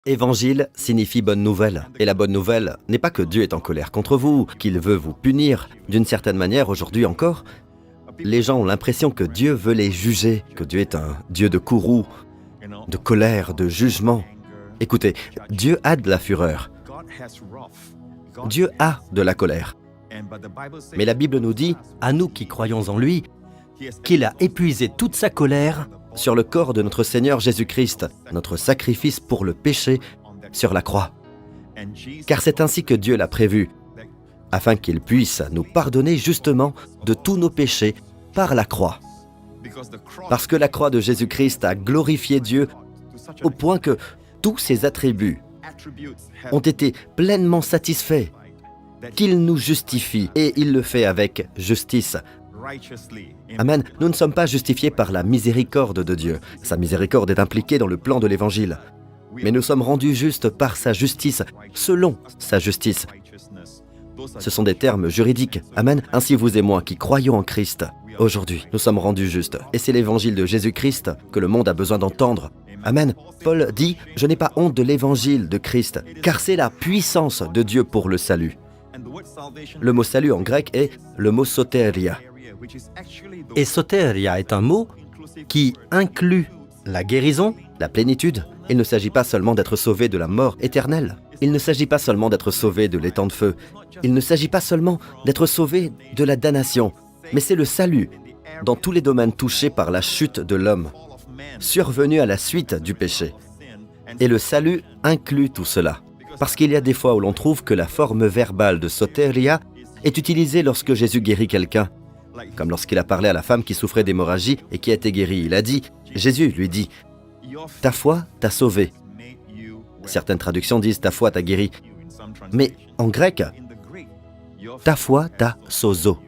Évangile signifie bonne nouvelle. Et la bonne nouvelle n'est pas que Dieu est en colère contre vous, qu'il veut vous punir. D'une certaine manière, aujourd'hui encore, les gens ont l'impression que Dieu veut les juger, que Dieu est un Dieu de courroux, de colère, de jugement. Écoutez, Dieu a de la fureur. Dieu a de la colère. Mais la Bible nous dit, à nous qui croyons en lui, qu'il a épuisé toute sa colère sur le corps de notre Seigneur Jésus-Christ, notre sacrifice pour le péché sur la croix. Car c'est ainsi que Dieu l'a prévu, afin qu'il puisse nous pardonner justement de tous nos péchés par la croix. Parce que la croix de Jésus-Christ a glorifié Dieu au point que tous ses attributs ont été pleinement satisfaits, qu'il nous justifie, et il le fait avec justice. Amen. Nous ne sommes pas justifiés par la miséricorde de Dieu. Sa miséricorde est impliquée dans le plan de l'Évangile. Mais nous sommes rendus justes par sa justice, selon sa justice. Ce sont des termes juridiques. Amen. Ainsi vous et moi qui croyons en Christ, aujourd'hui, nous sommes rendus justes. Et c'est l'Évangile de Jésus-Christ que le monde a besoin d'entendre. Amen. Paul dit, « Je n'ai pas honte de l'Évangile de Christ, car c'est la puissance de Dieu pour le salut. » Le mot salut en grec est le mot soteria. Et soteria est un mot qui inclut la guérison, la plénitude. Il ne s'agit pas seulement d'être sauvé de la mort éternelle. Il ne s'agit pas seulement d'être sauvé de l'étang de feu. Il ne s'agit pas seulement d'être sauvé de la damnation. Mais c'est le salut dans tous les domaines touchés par la chute de l'homme, survenue à la suite du péché. Et le salut inclut tout cela. Parce qu'il y a des fois où l'on trouve que la forme verbale de soteria est utilisée lorsque Jésus guérit quelqu'un. Comme lorsqu'il a parlé à la femme qui souffrait d'hémorragie et qui a été guérie. Il a dit, Jésus lui dit, « Ta foi t'a sauvé. » Certaines traductions disent « Ta foi t'a guéri ». Mais en grec, « Ta foi t'a sozo ».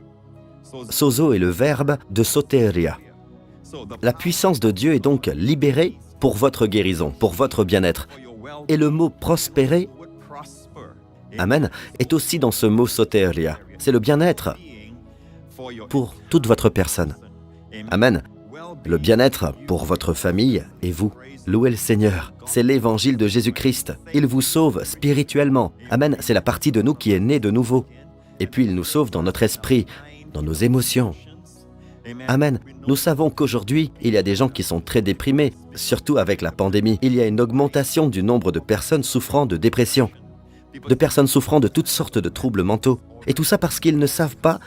Sozo est le verbe de soteria. La puissance de Dieu est donc libérée pour votre guérison, pour votre bien-être. Et le mot « prospérer », amen, est aussi dans ce mot soteria. C'est le bien-être pour toute votre personne. Amen. Le bien-être pour votre famille et vous. Louez le Seigneur. C'est l'évangile de Jésus-Christ. Il vous sauve spirituellement. Amen. C'est la partie de nous qui est née de nouveau. Et puis il nous sauve dans notre esprit, dans nos émotions. Amen. Nous savons qu'aujourd'hui, il y a des gens qui sont très déprimés, surtout avec la pandémie. Il y a une augmentation du nombre de personnes souffrant de dépression, de personnes souffrant de toutes sortes de troubles mentaux. Et tout ça parce qu'ils ne savent pas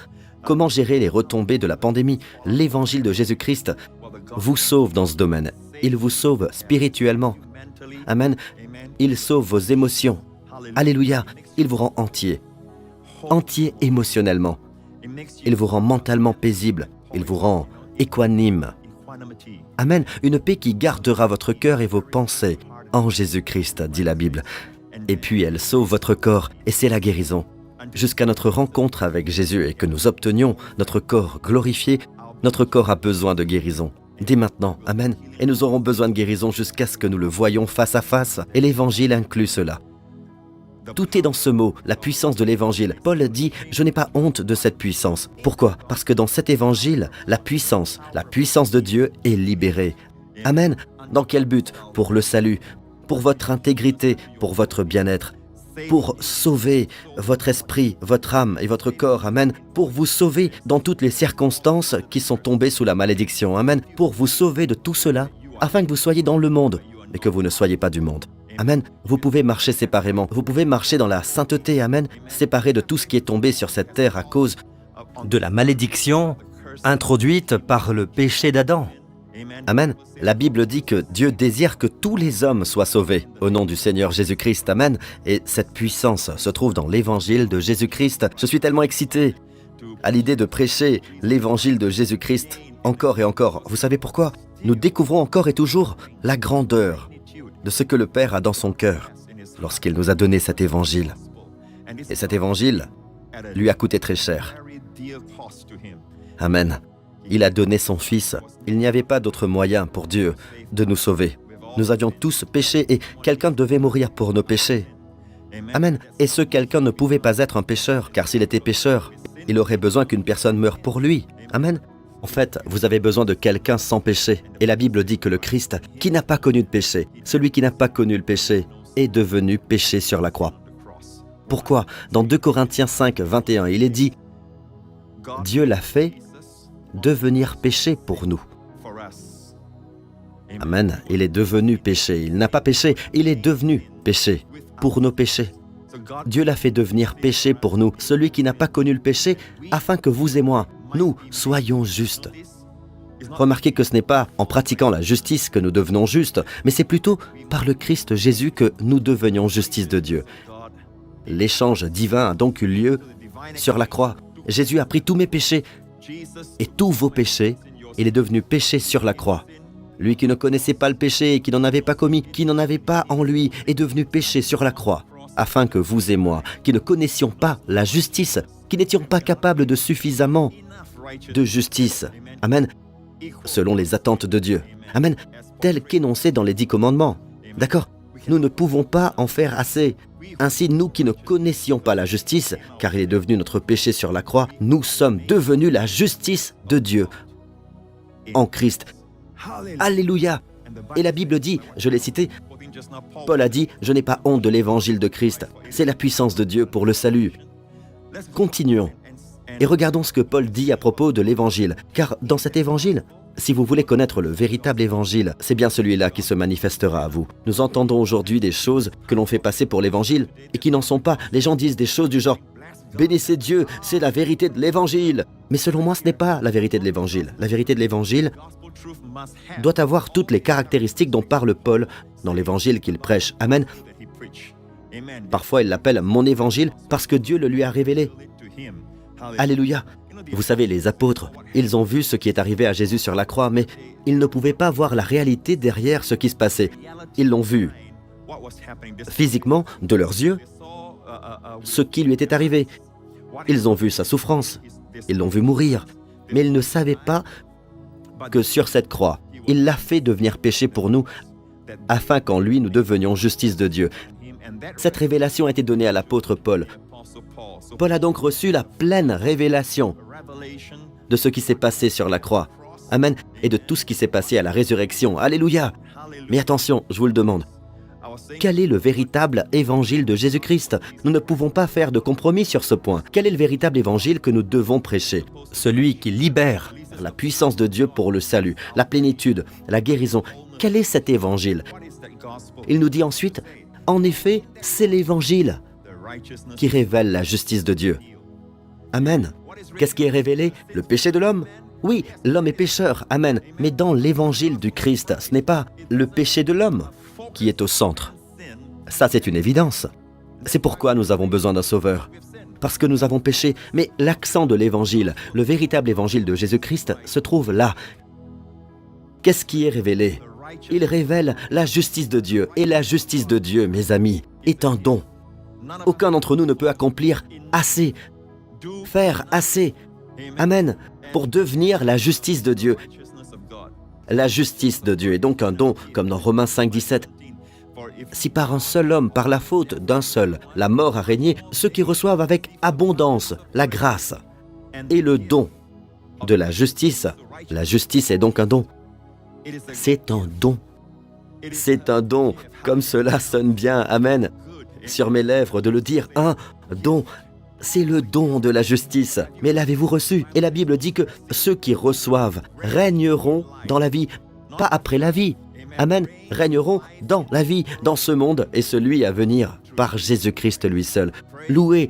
comment gérer les retombées de la pandémie. L'évangile de Jésus-Christ vous sauve dans ce domaine. Il vous sauve spirituellement. Amen. Il sauve vos émotions. Alléluia. Il vous rend entier. Entier émotionnellement. Il vous rend mentalement paisible. Il vous rend équanime. Amen. Une paix qui gardera votre cœur et vos pensées en Jésus-Christ, dit la Bible. Et puis elle sauve votre corps, et c'est la guérison. Jusqu'à notre rencontre avec Jésus et que nous obtenions notre corps glorifié, notre corps a besoin de guérison. Dès maintenant, amen. Et nous aurons besoin de guérison jusqu'à ce que nous le voyions face à face. Et l'Évangile inclut cela. Tout est dans ce mot, la puissance de l'Évangile. Paul dit, je n'ai pas honte de cette puissance. Pourquoi? Parce que dans cet Évangile, la puissance de Dieu est libérée. Amen. Dans quel but? Pour le salut, pour votre intégrité, pour votre bien-être, pour sauver votre esprit, votre âme et votre corps. Amen. Pour vous sauver dans toutes les circonstances qui sont tombées sous la malédiction. Amen. Pour vous sauver de tout cela, afin que vous soyez dans le monde et que vous ne soyez pas du monde. Amen. Vous pouvez marcher séparément. Vous pouvez marcher dans la sainteté. Amen. Séparé de tout ce qui est tombé sur cette terre à cause de la malédiction introduite par le péché d'Adam. Amen. La Bible dit que Dieu désire que tous les hommes soient sauvés au nom du Seigneur Jésus-Christ. Amen. Et cette puissance se trouve dans l'évangile de Jésus-Christ. Je suis tellement excité à l'idée de prêcher l'évangile de Jésus-Christ encore et encore. Vous savez pourquoi? Nous découvrons encore et toujours la grandeur de ce que le Père a dans son cœur lorsqu'il nous a donné cet évangile. Et cet évangile lui a coûté très cher. Amen. Il a donné son Fils. Il n'y avait pas d'autre moyen pour Dieu de nous sauver. Nous avions tous péché et quelqu'un devait mourir pour nos péchés. Amen. Et ce quelqu'un ne pouvait pas être un pécheur, car s'il était pécheur, il aurait besoin qu'une personne meure pour lui. Amen. En fait, vous avez besoin de quelqu'un sans péché. Et la Bible dit que le Christ, qui n'a pas connu de péché, celui qui n'a pas connu le péché, est devenu péché sur la croix. Pourquoi? Dans 2 Corinthiens 5, 21, il est dit « Dieu l'a fait devenir péché pour nous ». Amen. Il est devenu péché. Il n'a pas péché, il est devenu péché pour nos péchés. Dieu l'a fait devenir péché pour nous, celui qui n'a pas connu le péché, afin que vous et moi, nous soyons justes. Remarquez que ce n'est pas en pratiquant la justice que nous devenons justes, mais c'est plutôt par le Christ Jésus que nous devenions justice de Dieu. L'échange divin a donc eu lieu sur la croix. Jésus a pris tous mes péchés et tous vos péchés. Il est devenu péché sur la croix. Lui qui ne connaissait pas le péché et qui n'en avait pas commis, qui n'en avait pas en lui, est devenu péché sur la croix, afin que vous et moi, qui ne connaissions pas la justice, qui n'étions pas capables de suffisamment de justice, amen, selon les attentes de Dieu, amen, tel qu'énoncé dans les 10 commandements, d'accord? Nous ne pouvons pas en faire assez. Ainsi, nous qui ne connaissions pas la justice, car il est devenu notre péché sur la croix, nous sommes devenus la justice de Dieu en Christ. Alléluia! Et la Bible dit, je l'ai cité, Paul a dit, je n'ai pas honte de l'évangile de Christ. C'est la puissance de Dieu pour le salut. Continuons et regardons ce que Paul dit à propos de l'évangile. Car dans cet évangile, si vous voulez connaître le véritable évangile, c'est bien celui-là qui se manifestera à vous. Nous entendons aujourd'hui des choses que l'on fait passer pour l'évangile et qui n'en sont pas. Les gens disent des choses du genre « Bénissez Dieu, c'est la vérité de l'évangile ». Mais selon moi, ce n'est pas la vérité de l'évangile. La vérité de l'évangile doit avoir toutes les caractéristiques dont parle Paul dans l'évangile qu'il prêche. Amen. Parfois, il l'appelle « mon évangile » parce que Dieu le lui a révélé. Alléluia. Vous savez, les apôtres, ils ont vu ce qui est arrivé à Jésus sur la croix, mais ils ne pouvaient pas voir la réalité derrière ce qui se passait. Ils l'ont vu physiquement, de leurs yeux, ce qui lui était arrivé. Ils ont vu sa souffrance, ils l'ont vu mourir, mais ils ne savaient pas que sur cette croix, il l'a fait devenir péché pour nous, afin qu'en lui nous devenions justice de Dieu. Cette révélation a été donnée à l'apôtre Paul. Paul a donc reçu la pleine révélation de ce qui s'est passé sur la croix. Amen. Et de tout ce qui s'est passé à la résurrection. Alléluia. Mais attention, je vous le demande. Quel est le véritable évangile de Jésus-Christ? Nous ne pouvons pas faire de compromis sur ce point. Quel est le véritable évangile que nous devons prêcher? Celui qui libère la puissance de Dieu pour le salut, la plénitude, la guérison. Quel est cet évangile? Il nous dit ensuite, en effet, c'est l'évangile qui révèle la justice de Dieu. Amen. Qu'est-ce qui est révélé? Le péché de l'homme? Oui, l'homme est pécheur, amen. Mais dans l'évangile du Christ, ce n'est pas le péché de l'homme qui est au centre. Ça, c'est une évidence. C'est pourquoi nous avons besoin d'un sauveur. Parce que nous avons péché. Mais l'accent de l'évangile, le véritable évangile de Jésus-Christ, se trouve là. Qu'est-ce qui est révélé? Il révèle la justice de Dieu. Et la justice de Dieu, mes amis, est un don. Aucun d'entre nous ne peut accomplir assez, faire assez, amen, pour devenir la justice de Dieu. La justice de Dieu est donc un don, comme dans Romains 5, 17. Si par un seul homme, par la faute d'un seul, la mort a régné, ceux qui reçoivent avec abondance la grâce et le don de la justice est donc un don. C'est un don. C'est un don, comme cela sonne bien, amen, sur mes lèvres de le dire, un don. C'est le don de la justice. Mais l'avez-vous reçu? Et la Bible dit que ceux qui reçoivent régneront dans la vie, pas après la vie. Amen. Régneront dans la vie, dans ce monde et celui à venir, par Jésus-Christ lui seul. Loué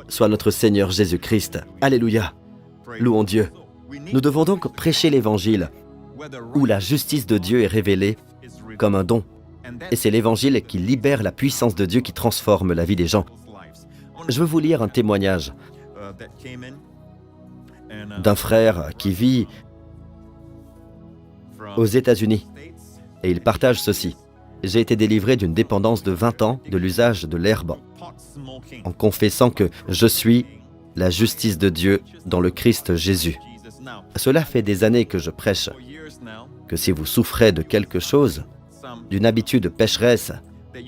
soit notre Seigneur Jésus-Christ. Alléluia. Louons Dieu. Nous devons donc prêcher l'Évangile, où la justice de Dieu est révélée comme un don. Et c'est l'Évangile qui libère la puissance de Dieu qui transforme la vie des gens. Je veux vous lire un témoignage d'un frère qui vit aux États-Unis. Et il partage ceci. J'ai été délivré d'une dépendance de 20 ans de l'usage de l'herbe en confessant que je suis la justice de Dieu dans le Christ Jésus. Cela fait des années que je prêche que si vous souffrez de quelque chose, d'une habitude pécheresse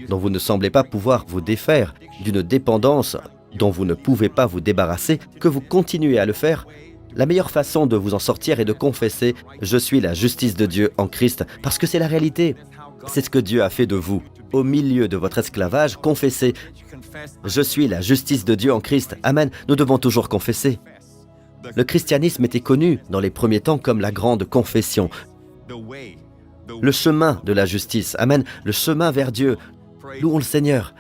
dont vous ne semblez pas pouvoir vous défaire, d'une dépendance dont vous ne pouvez pas vous débarrasser, que vous continuez à le faire, la meilleure façon de vous en sortir est de confesser « Je suis la justice de Dieu en Christ » parce que c'est la réalité. C'est ce que Dieu a fait de vous. Au milieu de votre esclavage, confessez « Je suis la justice de Dieu en Christ ». Amen. Nous devons toujours confesser. Le christianisme était connu dans les premiers temps comme la grande confession. Le chemin de la justice. Amen. Le chemin vers Dieu. Louons le Seigneur.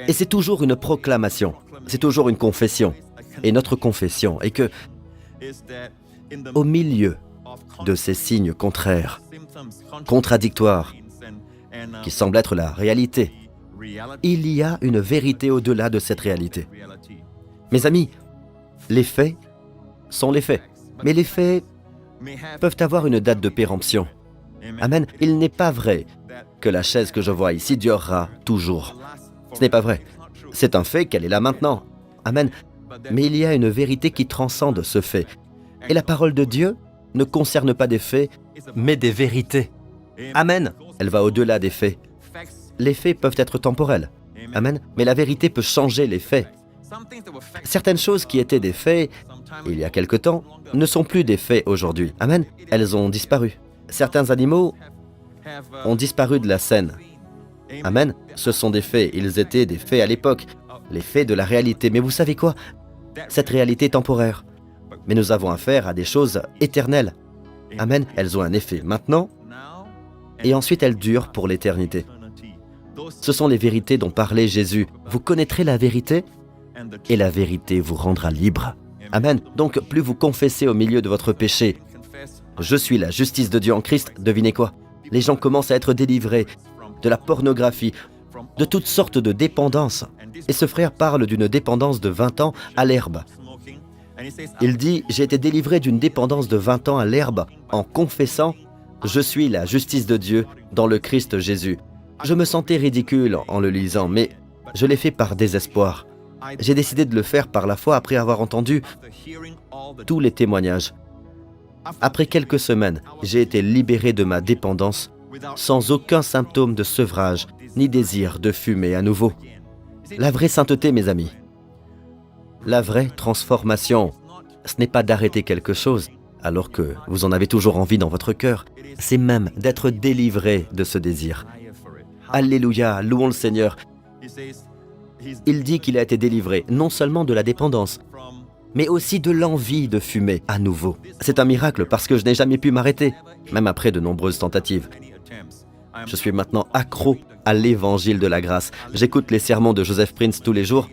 Et c'est toujours une proclamation. C'est toujours une confession. Et notre confession est que, au milieu de ces signes contraires, contradictoires, qui semblent être la réalité, il y a une vérité au-delà de cette réalité. Mes amis, les faits sont les faits, mais les faits peuvent avoir une date de péremption. Amen. Il n'est pas vrai que la chaise que je vois ici durera toujours. Ce n'est pas vrai. C'est un fait qu'elle est là maintenant. Amen. Mais il y a une vérité qui transcende ce fait. Et la parole de Dieu ne concerne pas des faits, mais des vérités. Amen. Elle va au-delà des faits. Les faits peuvent être temporels. Amen. Mais la vérité peut changer les faits. Certaines choses qui étaient des faits il y a quelque temps ne sont plus des faits aujourd'hui. Amen. Elles ont disparu. Certains animaux ont disparu de la scène. Amen. Ce sont des faits. Ils étaient des faits à l'époque. Les faits de la réalité. Mais vous savez quoi? Cette réalité est temporaire. Mais nous avons affaire à des choses éternelles. Amen. Elles ont un effet maintenant et ensuite elles durent pour l'éternité. Ce sont les vérités dont parlait Jésus. Vous connaîtrez la vérité et la vérité vous rendra libre. Amen. Donc, plus vous confessez au milieu de votre péché, je suis la justice de Dieu en Christ, devinez quoi? Les gens commencent à être délivrés de la pornographie, de toutes sortes de dépendances. Et ce frère parle d'une dépendance de 20 ans à l'herbe. Il dit, j'ai été délivré d'une dépendance de 20 ans à l'herbe en confessant « Je suis la justice de Dieu dans le Christ Jésus ». Je me sentais ridicule en le lisant, mais je l'ai fait par désespoir. J'ai décidé de le faire par la foi après avoir entendu tous les témoignages. Après quelques semaines, j'ai été libéré de ma dépendance sans aucun symptôme de sevrage ni désir de fumer à nouveau. La vraie sainteté, mes amis, la vraie transformation, ce n'est pas d'arrêter quelque chose alors que vous en avez toujours envie dans votre cœur, c'est même d'être délivré de ce désir. Alléluia, louons le Seigneur. Il dit qu'il a été délivré non seulement de la dépendance, mais aussi de l'envie de fumer à nouveau. C'est un miracle parce que je n'ai jamais pu m'arrêter, même après de nombreuses tentatives. Je suis maintenant accro à l'évangile de la grâce. J'écoute les sermons de Joseph Prince tous les jours,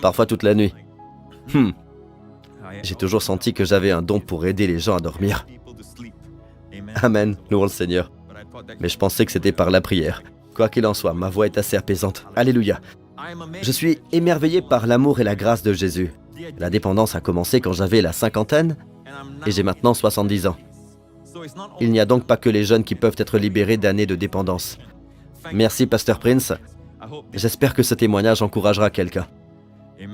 parfois toute la nuit. J'ai toujours senti que j'avais un don pour aider les gens à dormir. Amen, louons le Seigneur. Mais je pensais que c'était par la prière. Quoi qu'il en soit, ma voix est assez apaisante. Alléluia. Je suis émerveillé par l'amour et la grâce de Jésus. La dépendance a commencé quand j'avais la cinquantaine et j'ai maintenant 70 ans. Il n'y a donc pas que les jeunes qui peuvent être libérés d'années de dépendance. Merci, Pasteur Prince. J'espère que ce témoignage encouragera quelqu'un.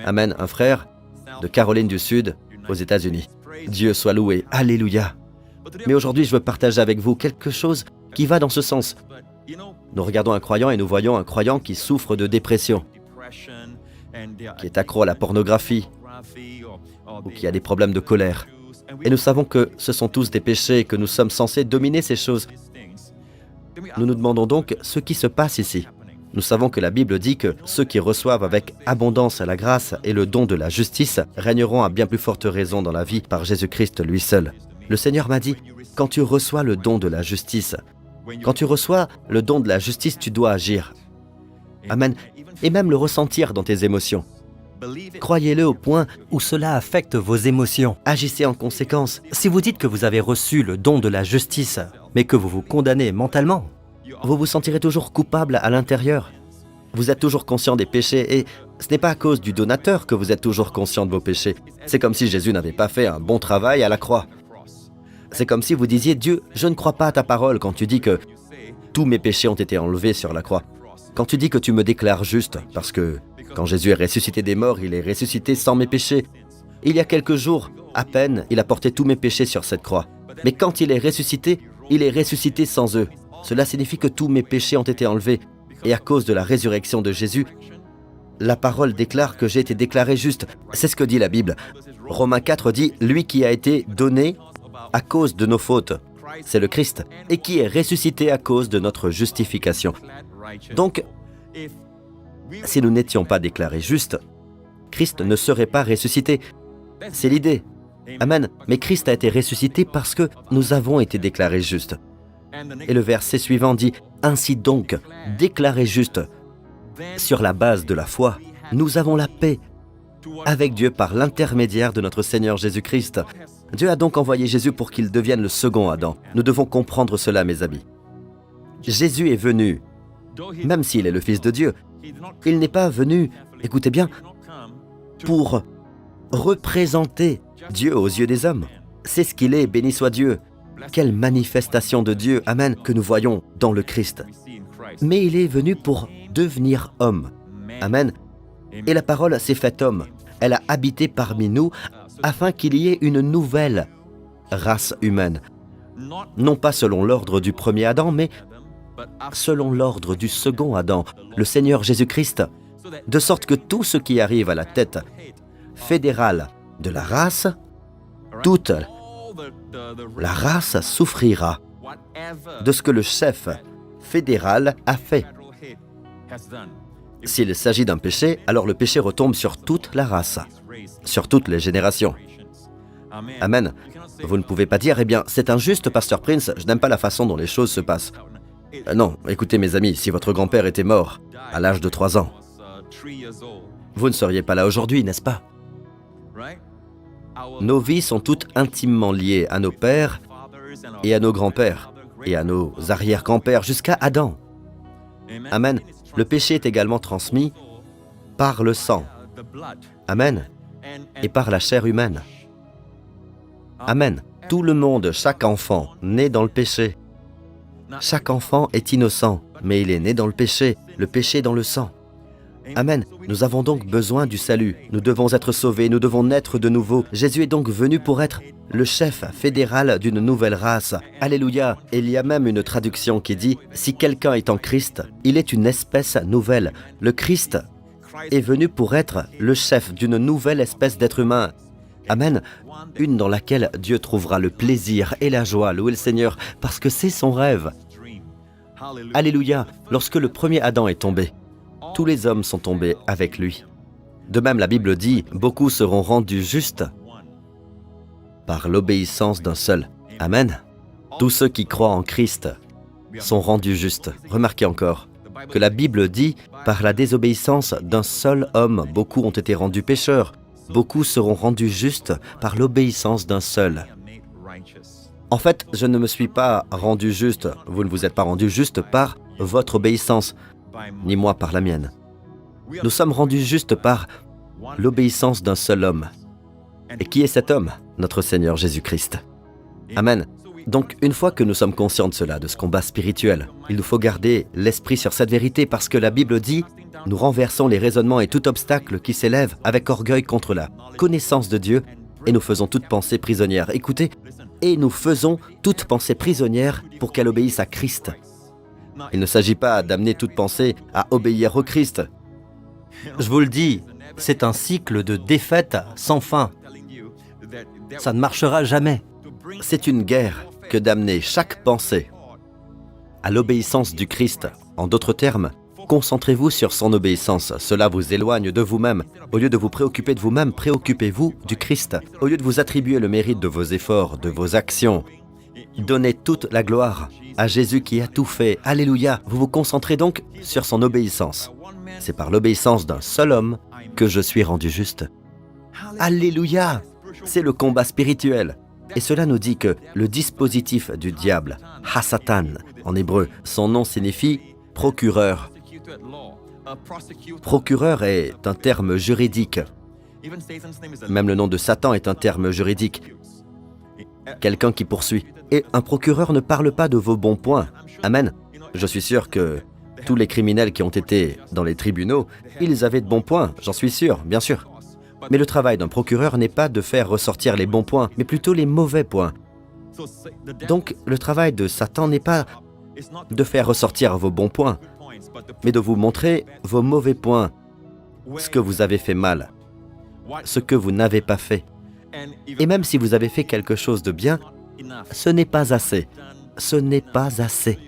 Amen, un frère de Caroline du Sud, aux États-Unis. Dieu soit loué. Alléluia. Mais aujourd'hui, je veux partager avec vous quelque chose qui va dans ce sens. Nous regardons un croyant et nous voyons un croyant qui souffre de dépression, qui est accro à la pornographie ou qui a des problèmes de colère. Et nous savons que ce sont tous des péchés et que nous sommes censés dominer ces choses. Nous nous demandons donc ce qui se passe ici. Nous savons que la Bible dit que ceux qui reçoivent avec abondance la grâce et le don de la justice régneront à bien plus forte raison dans la vie par Jésus-Christ lui seul. Le Seigneur m'a dit, quand tu reçois le don de la justice, quand tu reçois le don de la justice, tu dois agir. Amen. Et même le ressentir dans tes émotions. Croyez-le au point où cela affecte vos émotions. Agissez en conséquence. Si vous dites que vous avez reçu le don de la justice, mais que vous vous condamnez mentalement, vous vous sentirez toujours coupable à l'intérieur. Vous êtes toujours conscient des péchés et ce n'est pas à cause du donateur que vous êtes toujours conscient de vos péchés. C'est comme si Jésus n'avait pas fait un bon travail à la croix. C'est comme si vous disiez « Dieu, je ne crois pas à ta parole quand tu dis que tous mes péchés ont été enlevés sur la croix. Quand tu dis que tu me déclares juste, parce que quand Jésus est ressuscité des morts, il est ressuscité sans mes péchés. Il y a quelques jours, à peine, il a porté tous mes péchés sur cette croix. Mais quand il est ressuscité sans eux. Cela signifie que tous mes péchés ont été enlevés. Et à cause de la résurrection de Jésus, la parole déclare que j'ai été déclaré juste. C'est ce que dit la Bible. Romains 4 dit « Lui qui a été donné à cause de nos fautes, c'est le Christ, et qui est ressuscité à cause de notre justification. Donc, si nous n'étions pas déclarés justes, Christ ne serait pas ressuscité. C'est l'idée. Amen. Mais Christ a été ressuscité parce que nous avons été déclarés justes. Et le verset suivant dit, « Ainsi donc, déclarés justes, sur la base de la foi, nous avons la paix avec Dieu par l'intermédiaire de notre Seigneur Jésus-Christ. » Dieu a donc envoyé Jésus pour qu'il devienne le second Adam. Nous devons comprendre cela, mes amis. Jésus est venu, même s'il est le Fils de Dieu, il n'est pas venu, écoutez bien, pour représenter Dieu aux yeux des hommes. C'est ce qu'il est, béni soit Dieu. Quelle manifestation de Dieu, amen, que nous voyons dans le Christ. Mais il est venu pour devenir homme, amen. Et la parole s'est faite homme. Elle a habité parmi nous afin qu'il y ait une nouvelle race humaine. Non pas selon l'ordre du premier Adam, mais selon l'ordre du second Adam, le Seigneur Jésus-Christ, de sorte que tout ce qui arrive à la tête fédérale de la race, toute la race souffrira de ce que le chef fédéral a fait. S'il s'agit d'un péché, alors le péché retombe sur toute la race, sur toutes les générations. Amen. Vous ne pouvez pas dire, eh bien, c'est injuste, Pasteur Prince, je n'aime pas la façon dont les choses se passent. Non, écoutez mes amis, si votre grand-père était mort à l'âge de 3 ans, vous ne seriez pas là aujourd'hui, n'est-ce pas? Nos vies sont toutes intimement liées à nos pères et à nos grands-pères et à nos arrière-grands-pères jusqu'à Adam. Amen. Le péché est également transmis par le sang. Amen. Et par la chair humaine. Amen. Tout le monde, chaque enfant, naît dans le péché. Chaque enfant est innocent, mais il est né dans le péché dans le sang. Amen. Nous avons donc besoin du salut. Nous devons être sauvés, nous devons naître de nouveau. Jésus est donc venu pour être le chef fédéral d'une nouvelle race. Alléluia. Et il y a même une traduction qui dit « Si quelqu'un est en Christ, il est une espèce nouvelle. » Le Christ est venu pour être le chef d'une nouvelle espèce d'être humain. Amen. Une dans laquelle Dieu trouvera le plaisir et la joie, louez le Seigneur, parce que c'est son rêve. Alléluia. Lorsque le premier Adam est tombé, tous les hommes sont tombés avec lui. De même, la Bible dit, beaucoup seront rendus justes par l'obéissance d'un seul. Amen. Tous ceux qui croient en Christ sont rendus justes. Remarquez encore que la Bible dit, par la désobéissance d'un seul homme, beaucoup ont été rendus pécheurs. Beaucoup seront rendus justes par l'obéissance d'un seul. En fait, je ne me suis pas rendu juste, vous ne vous êtes pas rendu juste par votre obéissance, ni moi par la mienne. Nous sommes rendus justes par l'obéissance d'un seul homme. Et qui est cet homme? Notre Seigneur Jésus-Christ. Amen. Donc, une fois que nous sommes conscients de cela, de ce combat spirituel, il nous faut garder l'esprit sur cette vérité parce que la Bible dit « Nous renversons les raisonnements et tout obstacle qui s'élève avec orgueil contre la connaissance de Dieu et nous faisons toute pensée prisonnière. » Écoutez, et nous faisons toute pensée prisonnière pour qu'elle obéisse à Christ. Il ne s'agit pas d'amener toute pensée à obéir au Christ. Je vous le dis, c'est un cycle de défaite sans fin. Ça ne marchera jamais. C'est une guerre que d'amener chaque pensée à l'obéissance du Christ. En d'autres termes, concentrez-vous sur son obéissance. Cela vous éloigne de vous-même. Au lieu de vous préoccuper de vous-même, préoccupez-vous du Christ. Au lieu de vous attribuer le mérite de vos efforts, de vos actions, donnez toute la gloire à Jésus qui a tout fait. Alléluia. Vous vous concentrez donc sur son obéissance. C'est par l'obéissance d'un seul homme que je suis rendu juste. Alléluia. C'est le combat spirituel. Et cela nous dit que le dispositif du diable, Hasatan en hébreu, son nom signifie procureur. Procureur est un terme juridique. Même le nom de Satan est un terme juridique. Quelqu'un qui poursuit. Et un procureur ne parle pas de vos bons points. Amen. Je suis sûr que tous les criminels qui ont été dans les tribunaux, ils avaient de bons points, j'en suis sûr, bien sûr. Mais le travail d'un procureur n'est pas de faire ressortir les bons points, mais plutôt les mauvais points. Donc, le travail de Satan n'est pas de faire ressortir vos bons points, mais de vous montrer vos mauvais points, ce que vous avez fait mal, ce que vous n'avez pas fait. Et même si vous avez fait quelque chose de bien, ce n'est pas assez. ce n'est pas assez.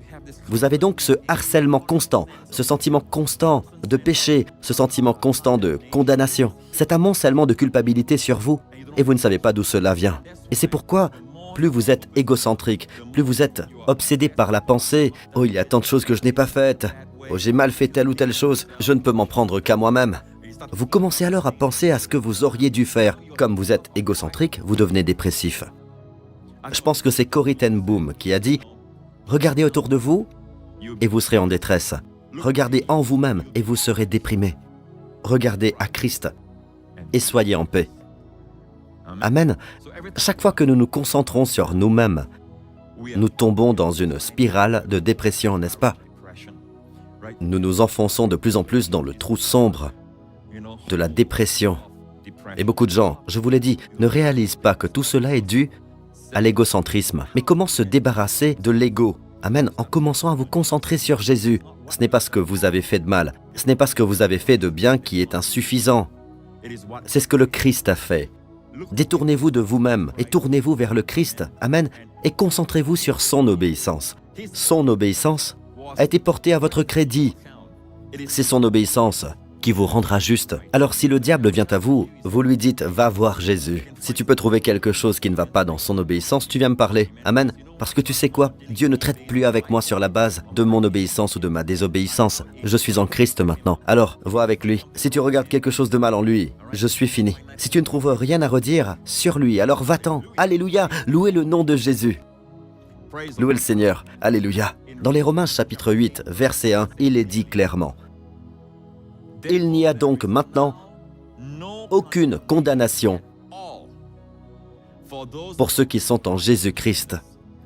Vous avez donc ce harcèlement constant, ce sentiment constant de péché, ce sentiment constant de condamnation, cet amoncellement de culpabilité sur vous, et vous ne savez pas d'où cela vient. Et c'est pourquoi, plus vous êtes égocentrique, plus vous êtes obsédé par la pensée « Oh, il y a tant de choses que je n'ai pas faites. Oh, j'ai mal fait telle ou telle chose. Je ne peux m'en prendre qu'à moi-même. » Vous commencez alors à penser à ce que vous auriez dû faire. Comme vous êtes égocentrique, vous devenez dépressif. Je pense que c'est Corrie ten Boom qui a dit « Regardez autour de vous et vous serez en détresse. Regardez en vous-même et vous serez déprimé. Regardez à Christ et soyez en paix. » Amen. Chaque fois que nous nous concentrons sur nous-mêmes, nous tombons dans une spirale de dépression, n'est-ce pas? Nous nous enfonçons de plus en plus dans le trou sombre de la dépression. Et beaucoup de gens, je vous l'ai dit, ne réalisent pas que tout cela est dû à l'égocentrisme. Mais comment se débarrasser de l'ego? Amen, en commençant à vous concentrer sur Jésus. Ce n'est pas ce que vous avez fait de mal, ce n'est pas ce que vous avez fait de bien qui est insuffisant. C'est ce que le Christ a fait. Détournez-vous de vous-même et tournez-vous vers le Christ. Amen. Et concentrez-vous sur son obéissance. Son obéissance a été portée à votre crédit. C'est son obéissance qui vous rendra juste. Alors si le diable vient à vous, vous lui dites « Va voir Jésus ». Si tu peux trouver quelque chose qui ne va pas dans son obéissance, tu viens me parler. Amen. Parce que tu sais quoi? Dieu ne traite plus avec moi sur la base de mon obéissance ou de ma désobéissance. Je suis en Christ maintenant. Alors, vois avec lui. Si tu regardes quelque chose de mal en lui, je suis fini. Si tu ne trouves rien à redire sur lui, alors va-t'en. Alléluia. Louez le nom de Jésus. Louez le Seigneur. Alléluia. Dans les Romains chapitre 8, verset 1, il est dit clairement: il n'y a donc maintenant aucune condamnation pour ceux qui sont en Jésus-Christ.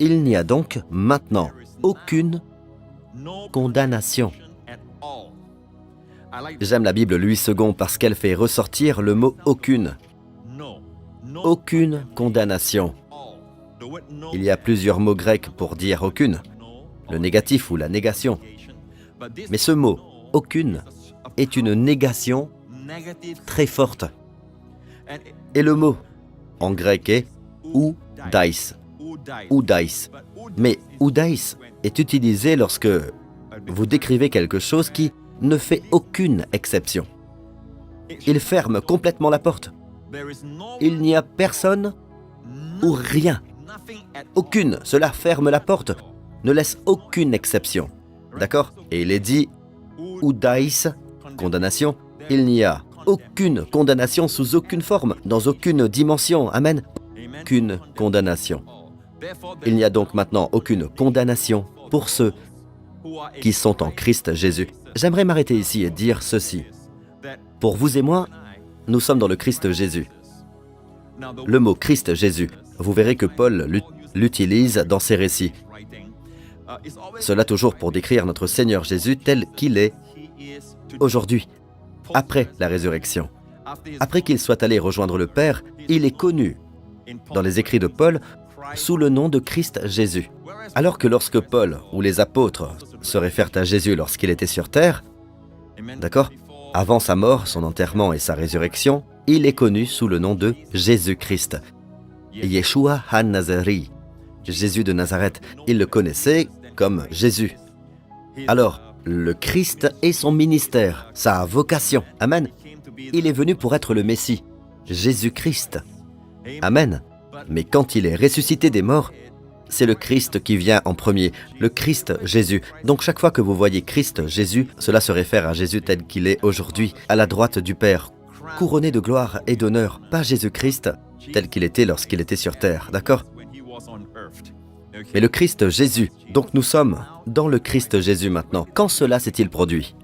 Il n'y a donc maintenant aucune condamnation. J'aime la Bible Louis II parce qu'elle fait ressortir le mot « aucune ». Aucune condamnation. Il y a plusieurs mots grecs pour dire « aucune », le négatif ou la négation. Mais ce mot « aucune » est une négation très forte. Et le mot en grec est oudaïs. Oudaïs. Mais oudaïs est utilisé lorsque vous décrivez quelque chose qui ne fait aucune exception. Il ferme complètement la porte. Il n'y a personne ou rien. Aucune. Cela ferme la porte. Ne laisse aucune exception. D'accord? Et il est dit oudaïs, condamnation. Il n'y a aucune condamnation sous aucune forme, dans aucune dimension. Amen. Aucune condamnation. Il n'y a donc maintenant aucune condamnation pour ceux qui sont en Christ Jésus. J'aimerais m'arrêter ici et dire ceci. Pour vous et moi, nous sommes dans le Christ Jésus. Le mot Christ Jésus, vous verrez que Paul l'utilise dans ses récits. Cela toujours pour décrire notre Seigneur Jésus tel qu'il est aujourd'hui, après la résurrection. Après qu'il soit allé rejoindre le Père, il est connu dans les écrits de Paul sous le nom de Christ Jésus. Alors que lorsque Paul ou les apôtres se réfèrent à Jésus lorsqu'il était sur terre, d'accord, avant sa mort, son enterrement et sa résurrection, il est connu sous le nom de Jésus-Christ. Yeshua ha-Nazari, Jésus de Nazareth. Il le connaissait comme Jésus. Alors, le Christ est son ministère, sa vocation. Amen. Il est venu pour être le Messie, Jésus-Christ. Amen. Mais quand il est ressuscité des morts, c'est le Christ qui vient en premier, le Christ Jésus. Donc chaque fois que vous voyez Christ Jésus, cela se réfère à Jésus tel qu'il est aujourd'hui, à la droite du Père, couronné de gloire et d'honneur, pas Jésus-Christ tel qu'il était lorsqu'il était sur terre, d'accord? Mais le Christ Jésus. Donc nous sommes dans le Christ Jésus maintenant. Quand cela s'est-il produit?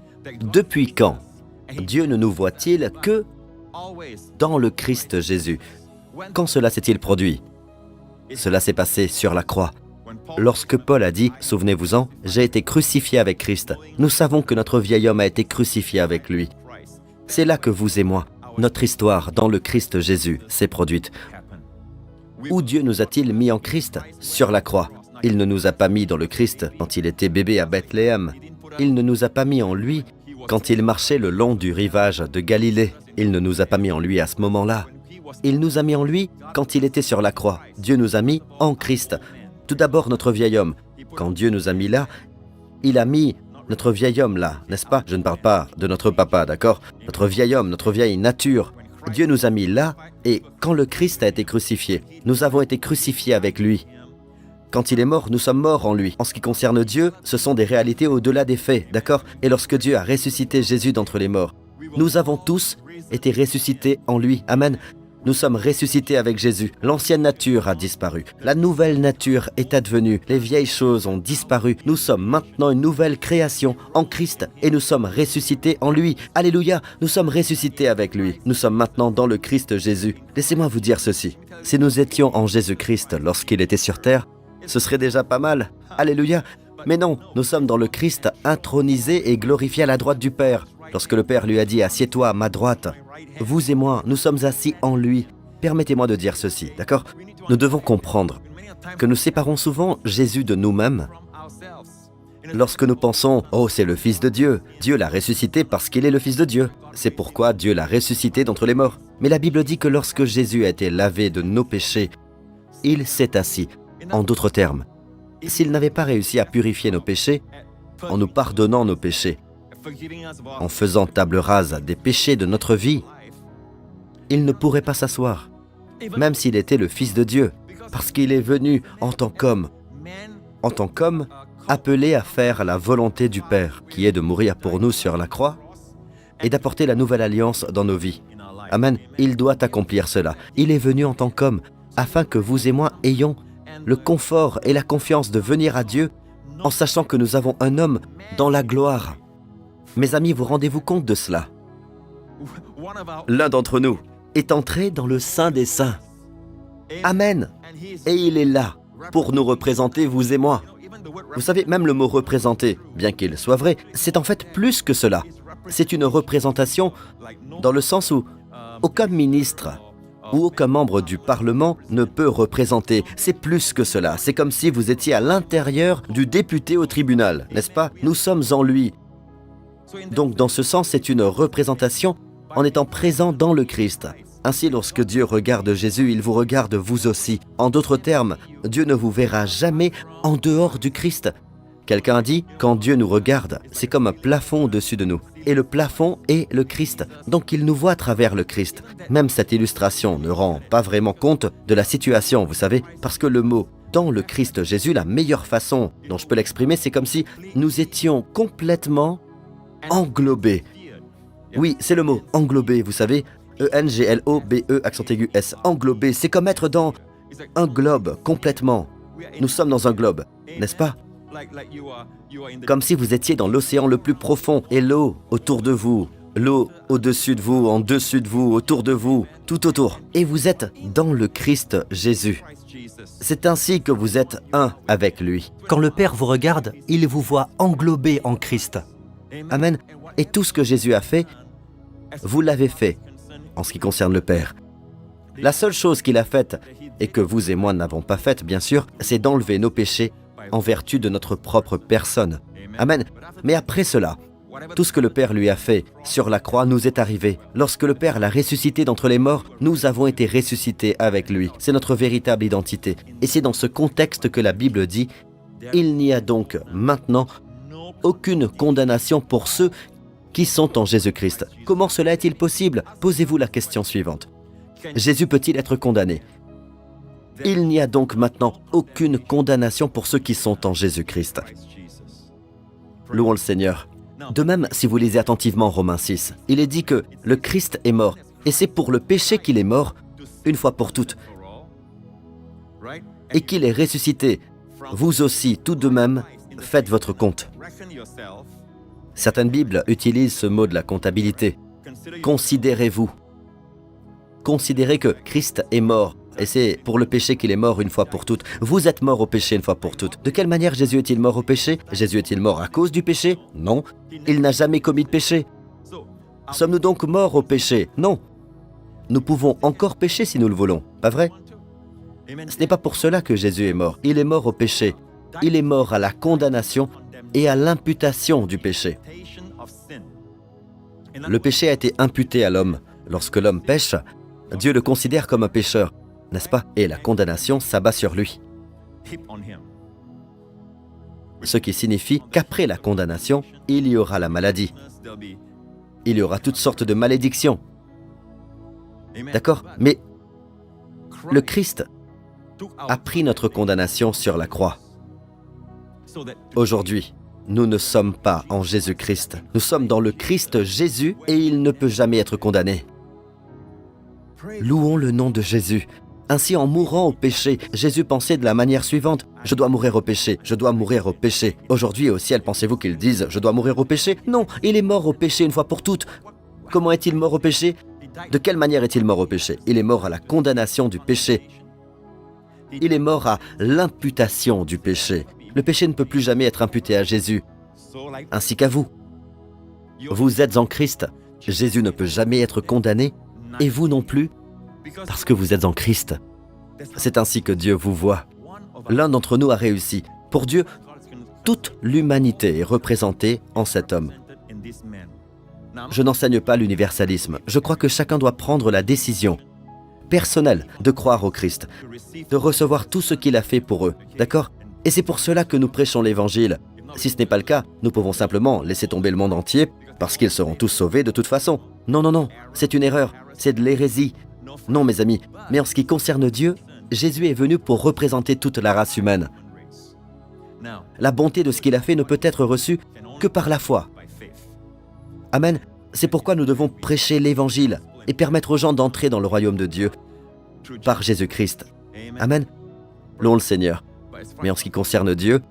Depuis quand Dieu ne nous voit-il que dans le Christ Jésus? Quand cela s'est-il produit? Cela s'est passé sur la croix. Lorsque Paul a dit, souvenez-vous-en, « J'ai été crucifié avec Christ », nous savons que notre vieil homme a été crucifié avec lui. C'est là que vous et moi, notre histoire dans le Christ Jésus s'est produite. Où Dieu nous a-t-il mis en Christ? Sur la croix. Il ne nous a pas mis dans le Christ quand il était bébé à Bethléem. Il ne nous a pas mis en lui quand il marchait le long du rivage de Galilée. Il ne nous a pas mis en lui à ce moment-là. Il nous a mis en lui quand il était sur la croix. Dieu nous a mis en Christ. Tout d'abord notre vieil homme, Quand Dieu nous a mis là, il a mis notre vieil homme là, n'est-ce pas? Je ne parle pas de notre papa, d'accord? Notre vieil homme, notre vieille nature. Dieu nous a mis là, et quand le Christ a été crucifié, nous avons été crucifiés avec lui. Quand il est mort, nous sommes morts en lui. En ce qui concerne Dieu, ce sont des réalités au-delà des faits, d'accord? Et lorsque Dieu a ressuscité Jésus d'entre les morts, nous avons tous été ressuscités en lui. Amen. Nous sommes ressuscités avec Jésus. L'ancienne nature a disparu. La nouvelle nature est advenue. Les vieilles choses ont disparu. Nous sommes maintenant une nouvelle création en Christ et nous sommes ressuscités en lui. Alléluia, nous sommes ressuscités avec lui. Nous sommes maintenant dans le Christ Jésus. Laissez-moi vous dire ceci. Si nous étions en Jésus-Christ lorsqu'il était sur terre, ce serait déjà pas mal. Alléluia. Mais non, nous sommes dans le Christ intronisé et glorifié à la droite du Père. Lorsque le Père lui a dit « Assieds-toi à ma droite », vous et moi, nous sommes assis en lui. Permettez-moi de dire ceci, d'accord? Nous devons comprendre que nous séparons souvent Jésus de nous-mêmes lorsque nous pensons « Oh, c'est le Fils de Dieu. Dieu l'a ressuscité parce qu'il est le Fils de Dieu. C'est pourquoi Dieu l'a ressuscité d'entre les morts. » Mais la Bible dit que lorsque Jésus a été lavé de nos péchés, il s'est assis. En d'autres termes, s'il n'avait pas réussi à purifier nos péchés, en nous pardonnant nos péchés, en faisant table rase des péchés de notre vie, il ne pourrait pas s'asseoir, même s'il était le Fils de Dieu, parce qu'il est venu en tant qu'homme, appelé à faire la volonté du Père, qui est de mourir pour nous sur la croix et d'apporter la nouvelle alliance dans nos vies. Amen. Il doit accomplir cela. Il est venu en tant qu'homme, afin que vous et moi ayons le confort et la confiance de venir à Dieu en sachant que nous avons un homme dans la gloire. Mes amis, vous rendez-vous compte de cela? L'un d'entre nous est entré dans le Saint des Saints. Amen. Et il est là pour nous représenter, vous et moi. Vous savez, même le mot « représenter », bien qu'il soit vrai, c'est en fait plus que cela. C'est une représentation dans le sens où aucun ministre ou aucun membre du Parlement ne peut représenter. C'est plus que cela. C'est comme si vous étiez à l'intérieur du député au tribunal, n'est-ce pas? Nous sommes en lui. Donc, dans ce sens, c'est une représentation en étant présent dans le Christ. Ainsi, lorsque Dieu regarde Jésus, il vous regarde vous aussi. En d'autres termes, Dieu ne vous verra jamais en dehors du Christ. Quelqu'un a dit, quand Dieu nous regarde, c'est comme un plafond au-dessus de nous. Et le plafond est le Christ. Donc il nous voit à travers le Christ. Même cette illustration ne rend pas vraiment compte de la situation, vous savez, parce que le mot « dans le Christ Jésus », la meilleure façon dont je peux l'exprimer, c'est comme si nous étions complètement englobés. Oui, c'est le mot « englobé », vous savez, E-N-G-L-O-B-E, accent aigu S. Englobé, c'est comme être dans un globe complètement. Nous sommes dans un globe, n'est-ce pas? Comme si vous étiez dans l'océan le plus profond et l'eau autour de vous, l'eau au-dessus de vous, en dessus de vous, autour de vous, tout autour. Et vous êtes dans le Christ Jésus. C'est ainsi que vous êtes un avec lui. Quand le Père vous regarde, il vous voit englobé en Christ. Amen. Et tout ce que Jésus a fait, vous l'avez fait en ce qui concerne le Père. La seule chose qu'il a faite, et que vous et moi n'avons pas faite, bien sûr, c'est d'enlever nos péchés en vertu de notre propre personne. Amen. Mais après cela, tout ce que le Père lui a fait sur la croix nous est arrivé. Lorsque le Père l'a ressuscité d'entre les morts, nous avons été ressuscités avec lui. C'est notre véritable identité. Et c'est dans ce contexte que la Bible dit « Il n'y a donc maintenant aucune condamnation pour ceux qui sont en Jésus-Christ. » Comment cela est-il possible? Posez-vous la question suivante. Jésus peut-il être condamné? Il n'y a donc maintenant aucune condamnation pour ceux qui sont en Jésus-Christ. Louons le Seigneur. De même, si vous lisez attentivement Romains 6, il est dit que le Christ est mort, et c'est pour le péché qu'il est mort, une fois pour toutes, et qu'il est ressuscité. Vous aussi, tout de même, faites votre compte. Certaines Bibles utilisent ce mot de la comptabilité. Considérez-vous. Considérez que Christ est mort. Et c'est pour le péché qu'il est mort une fois pour toutes. Vous êtes mort au péché une fois pour toutes. De quelle manière Jésus est-il mort au péché? Jésus est-il mort à cause du péché? Non. Il n'a jamais commis de péché. Sommes-nous donc morts au péché? Non. Nous pouvons encore pécher si nous le voulons, pas vrai? Ce n'est pas pour cela que Jésus est mort. Il est mort au péché. Il est mort à la condamnation et à l'imputation du péché. Le péché a été imputé à l'homme. Lorsque l'homme pêche, Dieu le considère comme un pécheur, n'est-ce pas? Et la condamnation s'abat sur lui. ce qui signifie qu'après la condamnation, il y aura la maladie. Il y aura toutes sortes de malédictions. D'accord? Mais le Christ a pris notre condamnation sur la croix. Aujourd'hui, nous ne sommes pas en Jésus-Christ. Nous sommes dans le Christ Jésus et il ne peut jamais être condamné. Louons le nom de Jésus. Ainsi, en mourant au péché, Jésus pensait de la manière suivante. Je dois mourir au péché, je dois mourir au péché. Aujourd'hui au ciel, pensez-vous qu'ils disent je dois mourir au péché? Non, il est mort au péché une fois pour toutes. Comment est-il mort au péché? De quelle manière est-il mort au péché? Il est mort à la condamnation du péché. Il est mort à l'imputation du péché. Le péché ne peut plus jamais être imputé à Jésus, ainsi qu'à vous. Vous êtes en Christ. Jésus ne peut jamais être condamné, et vous non plus, parce que vous êtes en Christ. C'est ainsi que Dieu vous voit. L'un d'entre nous a réussi. Pour Dieu, toute l'humanité est représentée en cet homme. Je n'enseigne pas l'universalisme. Je crois que chacun doit prendre la décision personnelle de croire au Christ, de recevoir tout ce qu'il a fait pour eux. D'accord? Et c'est pour cela que nous prêchons l'Évangile. Si ce n'est pas le cas, nous pouvons simplement laisser tomber le monde entier parce qu'ils seront tous sauvés de toute façon. Non, non, non, c'est une erreur, c'est de l'hérésie. Non, mes amis, mais en ce qui concerne Dieu, Jésus est venu pour représenter toute la race humaine. La bonté de ce qu'il a fait ne peut être reçue que par la foi. Amen. C'est pourquoi nous devons prêcher l'Évangile et permettre aux gens d'entrer dans le royaume de Dieu par Jésus-Christ. Amen. Louons le Seigneur. Mais en ce qui concerne Dieu,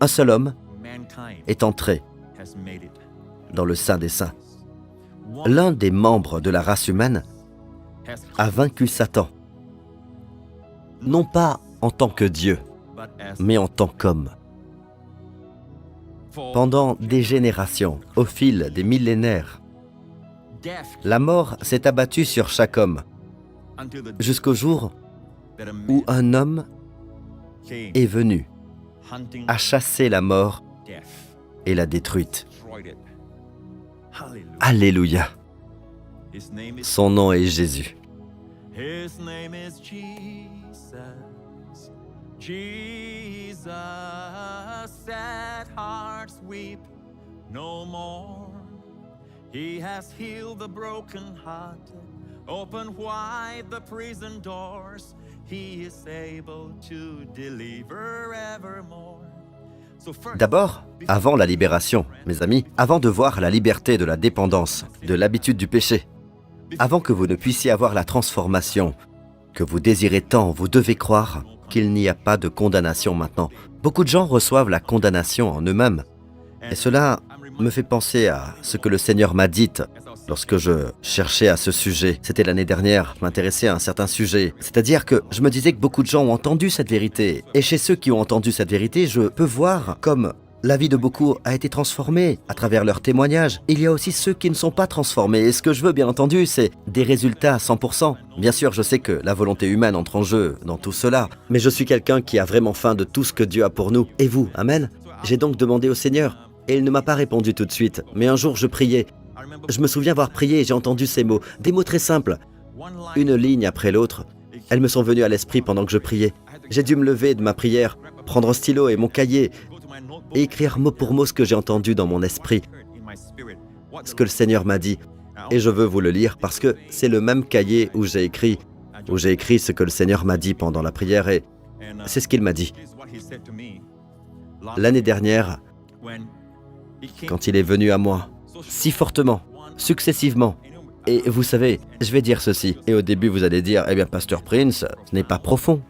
un seul homme est entré dans le Saint des Saints. L'un des membres de la race humaine a vaincu Satan, non pas en tant que Dieu, mais en tant qu'homme. Pendant des générations, au fil des millénaires, la mort s'est abattue sur chaque homme, jusqu'au jour où un homme est venu à chasser la mort et l'a détruite. Alléluia. Son nom est Jésus. Jesus, sad hearts weep no more. He has healed the broken-hearted, opened wide the prison doors. He is able to deliver evermore. D'abord, avant la libération, mes amis, avant de voir la liberté de la dépendance, de l'habitude du péché, avant que vous ne puissiez avoir la transformation que vous désirez tant, vous devez croire qu'il n'y a pas de condamnation maintenant. Beaucoup de gens reçoivent la condamnation en eux-mêmes. Et cela me fait penser à ce que le Seigneur m'a dit lorsque je cherchais à ce sujet. C'était l'année dernière, je m'intéressais à un certain sujet. C'est-à-dire que je me disais que beaucoup de gens ont entendu cette vérité. Et chez ceux qui ont entendu cette vérité, je peux voir comme la vie de beaucoup a été transformée à travers leurs témoignages. Il y a aussi ceux qui ne sont pas transformés. Et ce que je veux, bien entendu, c'est des résultats à 100%. Bien sûr, je sais que la volonté humaine entre en jeu dans tout cela. Mais je suis quelqu'un qui a vraiment faim de tout ce que Dieu a pour nous. Et vous, amen? J'ai donc demandé au Seigneur. Et il ne m'a pas répondu tout de suite. Mais un jour, je priais. Je me souviens avoir prié et j'ai entendu ces mots. Des mots très simples. Une ligne après l'autre. Elles me sont venues à l'esprit pendant que je priais. J'ai dû me lever de ma prière, prendre un stylo et mon cahier et écrire mot pour mot ce que j'ai entendu dans mon esprit, ce que le Seigneur m'a dit. Et je veux vous le lire parce que c'est le même cahier où j'ai écrit ce que le Seigneur m'a dit pendant la prière et c'est ce qu'il m'a dit. L'année dernière, quand il est venu à moi, si fortement, successivement, et vous savez, je vais dire ceci, et au début vous allez dire, eh bien Pasteur Prince, ce n'est pas profond.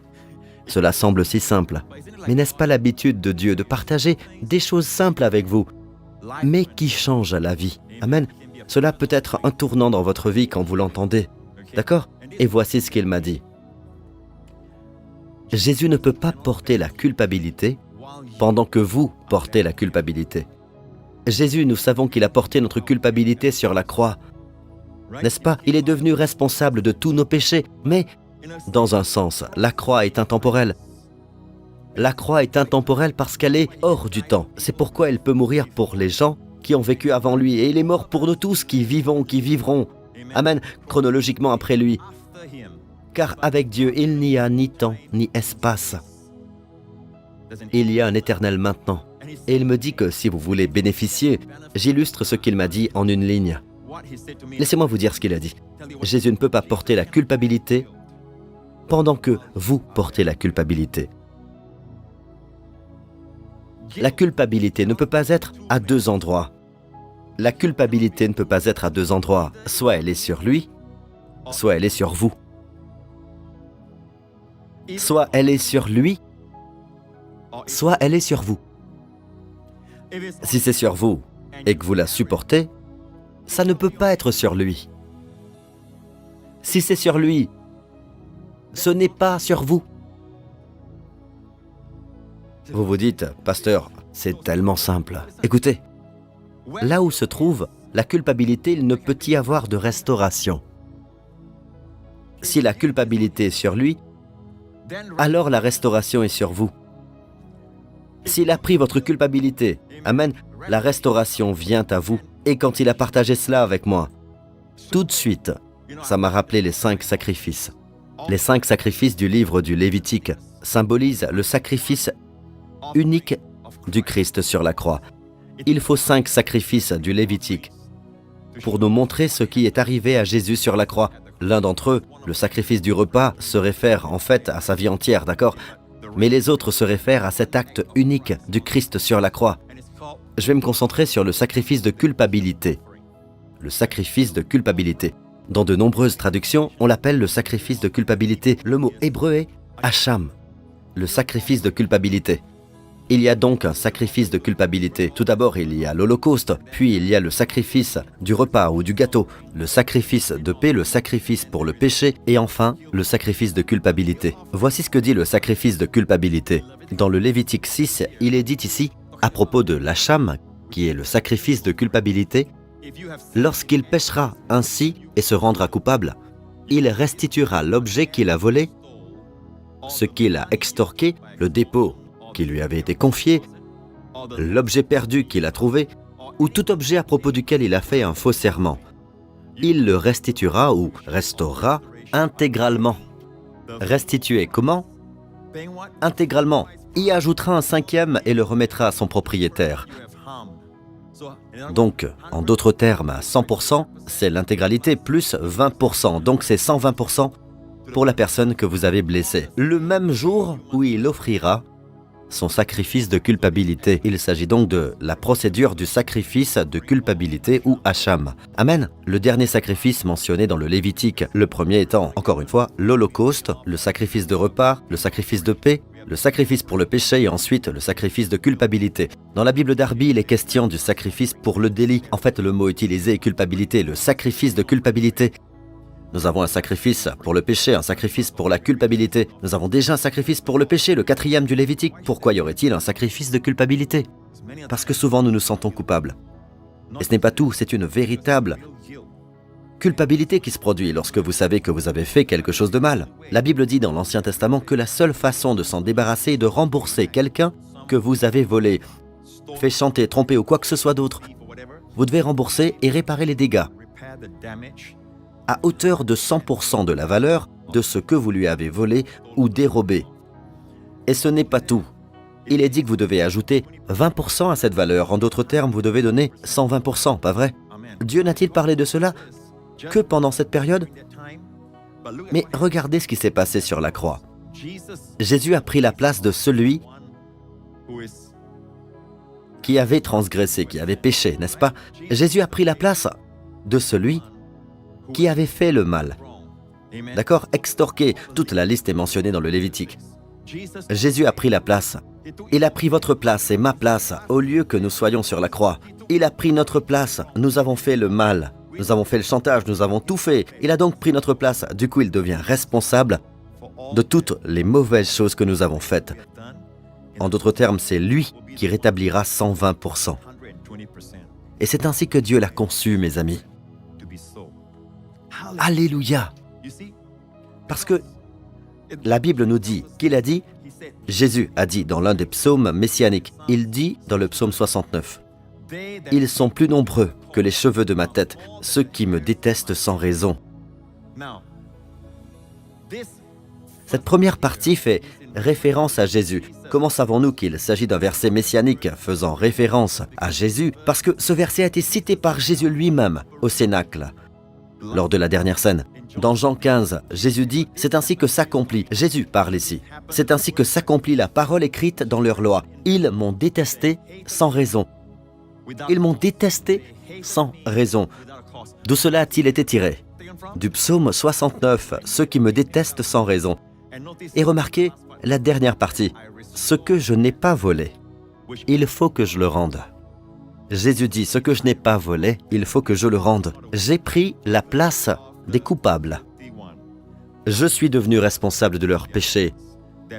Cela semble si simple. Mais n'est-ce pas l'habitude de Dieu de partager des choses simples avec vous, mais qui changent la vie? Amen. Cela peut être un tournant dans votre vie quand vous l'entendez. D'accord? Et voici ce qu'il m'a dit. Jésus ne peut pas porter la culpabilité pendant que vous portez la culpabilité. Jésus, nous savons qu'il a porté notre culpabilité sur la croix. N'est-ce pas? Il est devenu responsable de tous nos péchés, mais dans un sens, la croix est intemporelle. La croix est intemporelle parce qu'elle est hors du temps. C'est pourquoi elle peut mourir pour les gens qui ont vécu avant lui. Et il est mort pour nous tous qui vivons, qui vivront. Amen, chronologiquement après lui. Car avec Dieu, il n'y a ni temps, ni espace. Il y a un éternel maintenant. Et il me dit que si vous voulez bénéficier, j'illustre ce qu'il m'a dit en une ligne. Laissez-moi vous dire ce qu'il a dit. Jésus ne peut pas porter la culpabilité pendant que vous portez la culpabilité. La culpabilité ne peut pas être à deux endroits. La culpabilité ne peut pas être à deux endroits. Soit elle est sur lui, soit elle est sur vous. Soit elle est sur lui, soit elle est sur vous. Si c'est sur vous et que vous la supportez, ça ne peut pas être sur lui. Si c'est sur lui, ce n'est pas sur vous. Vous vous dites, pasteur, c'est tellement simple. Écoutez, là où se trouve la culpabilité, il ne peut y avoir de restauration. Si la culpabilité est sur lui, alors la restauration est sur vous. S'il a pris votre culpabilité, amen, la restauration vient à vous. Et quand il a partagé cela avec moi, tout de suite, ça m'a rappelé les 5 sacrifices. Les 5 sacrifices du livre du Lévitique symbolisent le sacrifice unique du Christ sur la croix. Il faut 5 sacrifices du Lévitique pour nous montrer ce qui est arrivé à Jésus sur la croix. L'un d'entre eux, le sacrifice du repas, se réfère en fait à sa vie entière, d'accord ? Mais les autres se réfèrent à cet acte unique du Christ sur la croix. Je vais me concentrer sur le sacrifice de culpabilité. Le sacrifice de culpabilité. Dans de nombreuses traductions, on l'appelle le sacrifice de culpabilité. Le mot hébreu est hacham, le sacrifice de culpabilité. Il y a donc un sacrifice de culpabilité. Tout d'abord, il y a l'Holocauste, puis il y a le sacrifice du repas ou du gâteau, le sacrifice de paix, le sacrifice pour le péché, et enfin, le sacrifice de culpabilité. Voici ce que dit le sacrifice de culpabilité. Dans le Lévitique 6, il est dit ici, à propos de l'hacham, qui est le sacrifice de culpabilité, lorsqu'il péchera ainsi et se rendra coupable, il restituera l'objet qu'il a volé, ce qu'il a extorqué, le dépôt qui lui avait été confié, l'objet perdu qu'il a trouvé, ou tout objet à propos duquel il a fait un faux serment. Il le restituera ou restaurera intégralement. Restituer comment? Intégralement. Y ajoutera un 5e et le remettra à son propriétaire. Donc, en d'autres termes, 100%, c'est l'intégralité plus 20%. Donc c'est 120% pour la personne que vous avez blessée. Le même jour où il offrira son sacrifice de culpabilité. Il s'agit donc de la procédure du sacrifice de culpabilité ou hacham. Amen. Le dernier sacrifice mentionné dans le Lévitique, le premier étant, encore une fois, l'Holocauste, le sacrifice de repas, le sacrifice de paix, le sacrifice pour le péché et ensuite le sacrifice de culpabilité. Dans la Bible d'Arby, il est question du sacrifice pour le délit. En fait, le mot utilisé est culpabilité, le sacrifice de culpabilité. Nous avons un sacrifice pour le péché, un sacrifice pour la culpabilité. Nous avons déjà un sacrifice pour le péché, le 4e du Lévitique. Pourquoi y aurait-il un sacrifice de culpabilité? Parce que souvent nous nous sentons coupables. Et ce n'est pas tout, c'est une véritable culpabilité qui se produit lorsque vous savez que vous avez fait quelque chose de mal. La Bible dit dans l'Ancien Testament que la seule façon de s'en débarrasser est de rembourser quelqu'un que vous avez volé, fait chanter, trompé ou quoi que ce soit d'autre. Vous devez rembourser et réparer les dégâts à hauteur de 100% de la valeur de ce que vous lui avez volé ou dérobé. Et ce n'est pas tout. Il est dit que vous devez ajouter 20% à cette valeur. En d'autres termes, vous devez donner 120%, pas vrai? Dieu n'a-t-il parlé de cela que pendant cette période? Mais regardez ce qui s'est passé sur la croix. Jésus a pris la place de celui qui avait transgressé, qui avait péché, n'est-ce pas? Jésus a pris la place de celui qui avait fait le mal. D'accord? Extorqué. Toute la liste est mentionnée dans le Lévitique. Jésus a pris la place. Il a pris votre place et ma place au lieu que nous soyons sur la croix. Il a pris notre place. Nous avons fait le mal. Nous avons fait le chantage. Nous avons tout fait. Il a donc pris notre place. Du coup, il devient responsable de toutes les mauvaises choses que nous avons faites. En d'autres termes, c'est lui qui rétablira 120%. Et c'est ainsi que Dieu l'a conçu, mes amis. Alléluia! Parce que la Bible nous dit qu'il a dit, Jésus a dit dans l'un des psaumes messianiques, il dit dans le psaume 69, « Ils sont plus nombreux que les cheveux de ma tête, ceux qui me détestent sans raison. » Cette première partie fait référence à Jésus. Comment savons-nous qu'il s'agit d'un verset messianique faisant référence à Jésus? Parce que ce verset a été cité par Jésus lui-même au Cénacle, lors de la dernière scène. Dans Jean 15, Jésus dit « C'est ainsi que s'accomplit », Jésus parle ici, « C'est ainsi que s'accomplit la parole écrite dans leur loi. Ils m'ont détesté sans raison. » Ils m'ont détesté sans raison. D'où cela a-t-il été tiré? Du psaume 69, « Ceux qui me détestent sans raison ». Et remarquez la dernière partie, « Ce que je n'ai pas volé, il faut que je le rende. » Jésus dit, « Ce que je n'ai pas volé, il faut que je le rende. J'ai pris la place des coupables. Je suis devenu responsable de leurs péchés,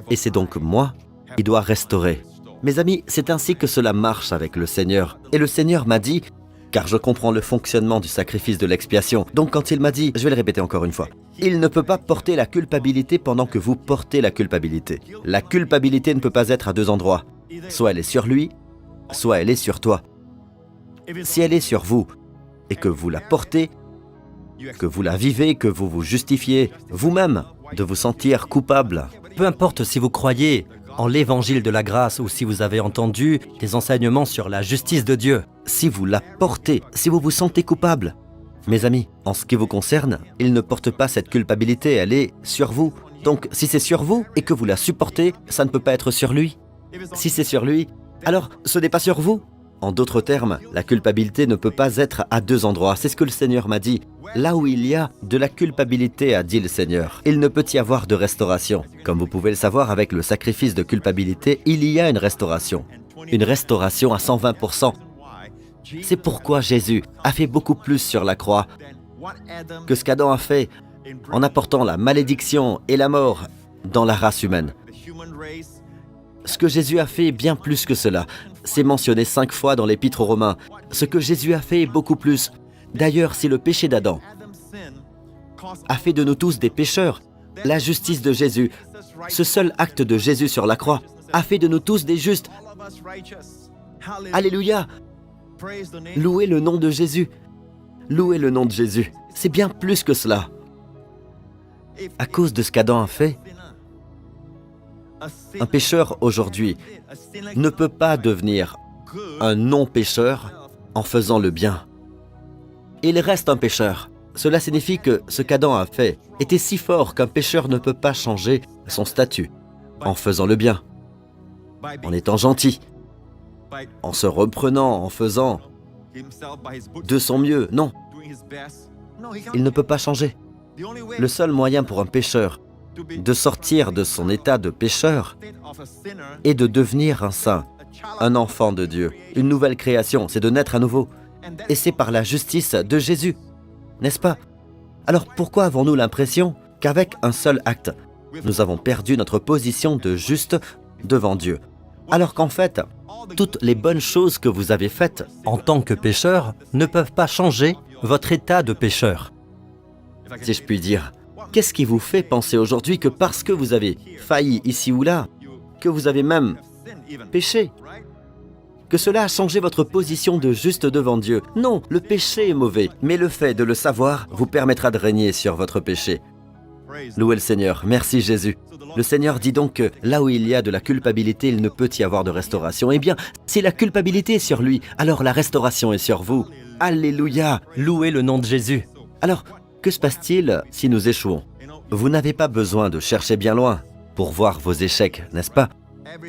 et c'est donc moi qui dois restaurer. » Mes amis, c'est ainsi que cela marche avec le Seigneur. Et le Seigneur m'a dit, car je comprends le fonctionnement du sacrifice de l'expiation, donc quand il m'a dit, je vais le répéter encore une fois, il ne peut pas porter la culpabilité pendant que vous portez la culpabilité. La culpabilité ne peut pas être à deux endroits. Soit elle est sur lui, soit elle est sur toi. Si elle est sur vous, et que vous la portez, que vous la vivez, que vous vous justifiez vous-même de vous sentir coupable, peu importe si vous croyez en l'évangile de la grâce ou si vous avez entendu des enseignements sur la justice de Dieu, si vous la portez, si vous vous sentez coupable, mes amis, en ce qui vous concerne, il ne porte pas cette culpabilité, elle est sur vous. Donc, si c'est sur vous et que vous la supportez, ça ne peut pas être sur lui. Si c'est sur lui, alors ce n'est pas sur vous. En d'autres termes, la culpabilité ne peut pas être à deux endroits. C'est ce que le Seigneur m'a dit. Là où il y a de la culpabilité, a dit le Seigneur, il ne peut y avoir de restauration. Comme vous pouvez le savoir, avec le sacrifice de culpabilité, il y a une restauration. Une restauration à 120%. C'est pourquoi Jésus a fait beaucoup plus sur la croix que ce qu'Adam a fait en apportant la malédiction et la mort dans la race humaine. Ce que Jésus a fait est bien plus que cela. C'est mentionné 5 fois dans l'Épître aux Romains. Ce que Jésus a fait est beaucoup plus. D'ailleurs, si le péché d'Adam a fait de nous tous des pécheurs, la justice de Jésus, ce seul acte de Jésus sur la croix, a fait de nous tous des justes. Alléluia! Louez le nom de Jésus. Louez le nom de Jésus. C'est bien plus que cela. À cause de ce qu'Adam a fait, un pécheur aujourd'hui ne peut pas devenir un non-pécheur en faisant le bien. Il reste un pécheur. Cela signifie que ce qu'Adam a fait était si fort qu'un pécheur ne peut pas changer son statut en faisant le bien, en étant gentil, en se reprenant, en faisant de son mieux. Non, il ne peut pas changer. Le seul moyen pour un pécheur de sortir de son état de pécheur et de devenir un saint, un enfant de Dieu, une nouvelle création, c'est de naître à nouveau. Et c'est par la justice de Jésus, n'est-ce pas? Alors pourquoi avons-nous l'impression qu'avec un seul acte, nous avons perdu notre position de juste devant Dieu? Alors qu'en fait, toutes les bonnes choses que vous avez faites en tant que pécheur ne peuvent pas changer votre état de pécheur. Si je puis dire, qu'est-ce qui vous fait penser aujourd'hui que parce que vous avez failli ici ou là, que vous avez même péché, que cela a changé votre position de juste devant Dieu? Non, le péché est mauvais, mais le fait de le savoir vous permettra de régner sur votre péché. Louez le Seigneur, merci Jésus. Le Seigneur dit donc que là où il y a de la culpabilité, il ne peut y avoir de restauration. Eh bien, si la culpabilité est sur lui, alors la restauration est sur vous. Alléluia, louez le nom de Jésus. Alors, que se passe-t-il si nous échouons? Vous n'avez pas besoin de chercher bien loin pour voir vos échecs, n'est-ce pas?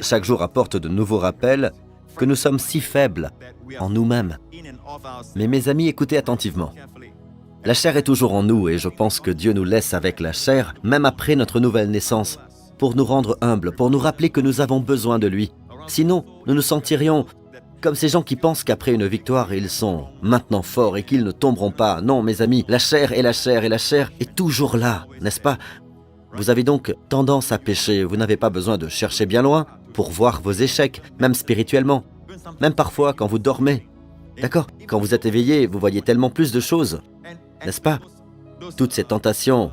Chaque jour apporte de nouveaux rappels que nous sommes si faibles en nous-mêmes. Mais mes amis, écoutez attentivement. La chair est toujours en nous et je pense que Dieu nous laisse avec la chair, même après notre nouvelle naissance, pour nous rendre humbles, pour nous rappeler que nous avons besoin de lui. Sinon, nous nous sentirions comme ces gens qui pensent qu'après une victoire, ils sont maintenant forts et qu'ils ne tomberont pas. Non, mes amis, la chair et la chair et la chair est toujours là, n'est-ce pas? Vous avez donc tendance à pécher. Vous n'avez pas besoin de chercher bien loin pour voir vos échecs, même spirituellement. Même parfois quand vous dormez. D'accord? Quand vous êtes éveillé, vous voyez tellement plus de choses, n'est-ce pas? Toutes ces tentations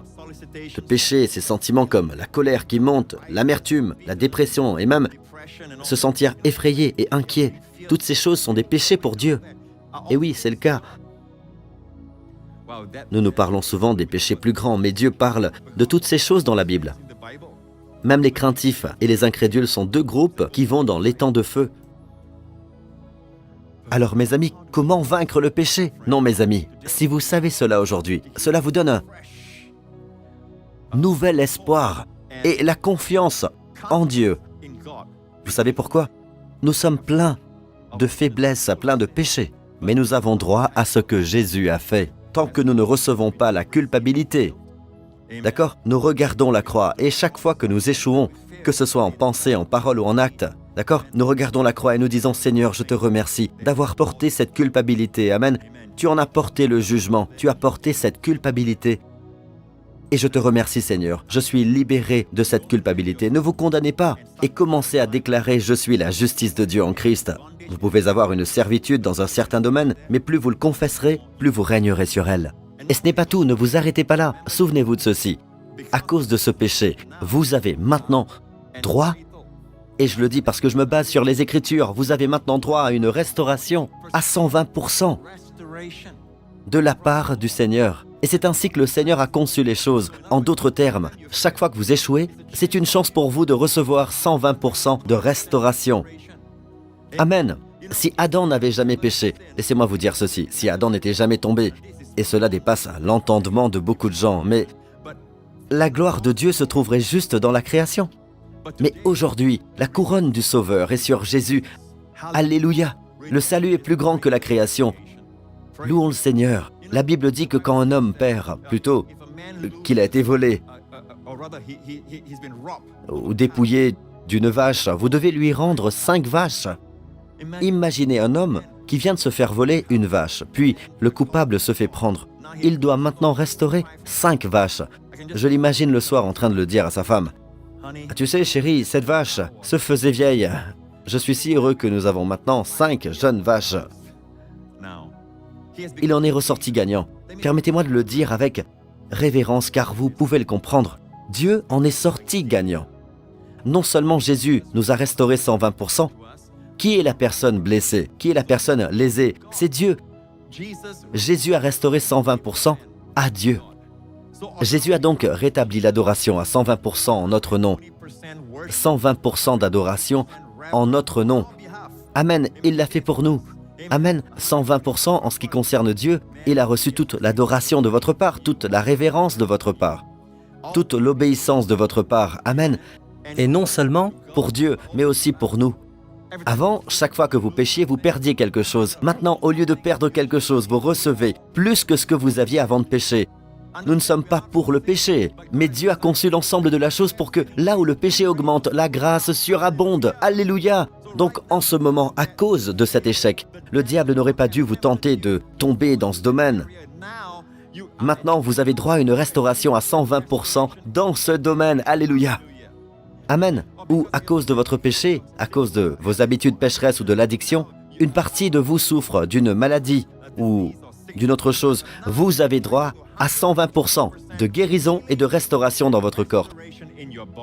de péché, ces sentiments comme la colère qui monte, l'amertume, la dépression et même se sentir effrayé et inquiet. Toutes ces choses sont des péchés pour Dieu. Et oui, c'est le cas. Nous nous parlons souvent des péchés plus grands, mais Dieu parle de toutes ces choses dans la Bible. Même les craintifs et les incrédules sont deux groupes qui vont dans l'étang de feu. Alors mes amis, comment vaincre le péché? Non mes amis, si vous savez cela aujourd'hui, cela vous donne un nouvel espoir et la confiance en Dieu. Vous savez pourquoi? Nous sommes pleins de faiblesses, pleins de péchés, mais nous avons droit à ce que Jésus a fait, tant que nous ne recevons pas la culpabilité. D'accord? Nous regardons la croix et chaque fois que nous échouons, que ce soit en pensée, en parole ou en acte, d'accord? Nous regardons la croix et nous disons « Seigneur, je te remercie d'avoir porté cette culpabilité. Amen. Tu en as porté le jugement, tu as porté cette culpabilité. Et je te remercie Seigneur, je suis libéré de cette culpabilité. Ne vous condamnez pas et commencez à déclarer « Je suis la justice de Dieu en Christ ». Vous pouvez avoir une servitude dans un certain domaine, mais plus vous le confesserez, plus vous régnerez sur elle. Et ce n'est pas tout, ne vous arrêtez pas là. Souvenez-vous de ceci. À cause de ce péché, vous avez maintenant droit, et je le dis parce que je me base sur les Écritures, vous avez maintenant droit à une restauration à 120% de la part du Seigneur. Et c'est ainsi que le Seigneur a conçu les choses. En d'autres termes, chaque fois que vous échouez, c'est une chance pour vous de recevoir 120% de restauration. Amen. Si Adam n'avait jamais péché, laissez-moi vous dire ceci, si Adam n'était jamais tombé, et cela dépasse l'entendement de beaucoup de gens, mais la gloire de Dieu se trouverait juste dans la création. Mais aujourd'hui, la couronne du Sauveur est sur Jésus. Alléluia. Le salut est plus grand que la création. Louons le Seigneur. La Bible dit que quand un homme perd, plutôt qu'il a été volé ou dépouillé d'une vache, vous devez lui rendre 5 vaches. Imaginez un homme qui vient de se faire voler une vache, puis le coupable se fait prendre. Il doit maintenant restaurer 5 vaches. Je l'imagine le soir en train de le dire à sa femme. « Tu sais, chérie, cette vache se faisait vieille. Je suis si heureux que nous avons maintenant 5 jeunes vaches. » Il en est ressorti gagnant. Permettez-moi de le dire avec révérence, car vous pouvez le comprendre. Dieu en est sorti gagnant. Non seulement Jésus nous a restauré 120%, qui est la personne blessée? Qui est la personne lésée? C'est Dieu. Jésus a restauré 120% à Dieu. Jésus a donc rétabli l'adoration à 120% en notre nom. 120% d'adoration en notre nom. Amen, il l'a fait pour nous. Amen, 120% en ce qui concerne Dieu. Il a reçu toute l'adoration de votre part, toute la révérence de votre part, toute l'obéissance de votre part. Amen. Et non seulement pour Dieu, mais aussi pour nous. Avant, chaque fois que vous péchiez, vous perdiez quelque chose. Maintenant, au lieu de perdre quelque chose, vous recevez plus que ce que vous aviez avant de pécher. Nous ne sommes pas pour le péché, mais Dieu a conçu l'ensemble de la chose pour que là où le péché augmente, la grâce surabonde. Alléluia! Donc en ce moment, à cause de cet échec, le diable n'aurait pas dû vous tenter de tomber dans ce domaine. Maintenant, vous avez droit à une restauration à 120% dans ce domaine. Alléluia! Amen. Ou à cause de votre péché, à cause de vos habitudes pécheresses ou de l'addiction, une partie de vous souffre d'une maladie ou d'une autre chose. Vous avez droit à 120% de guérison et de restauration dans votre corps.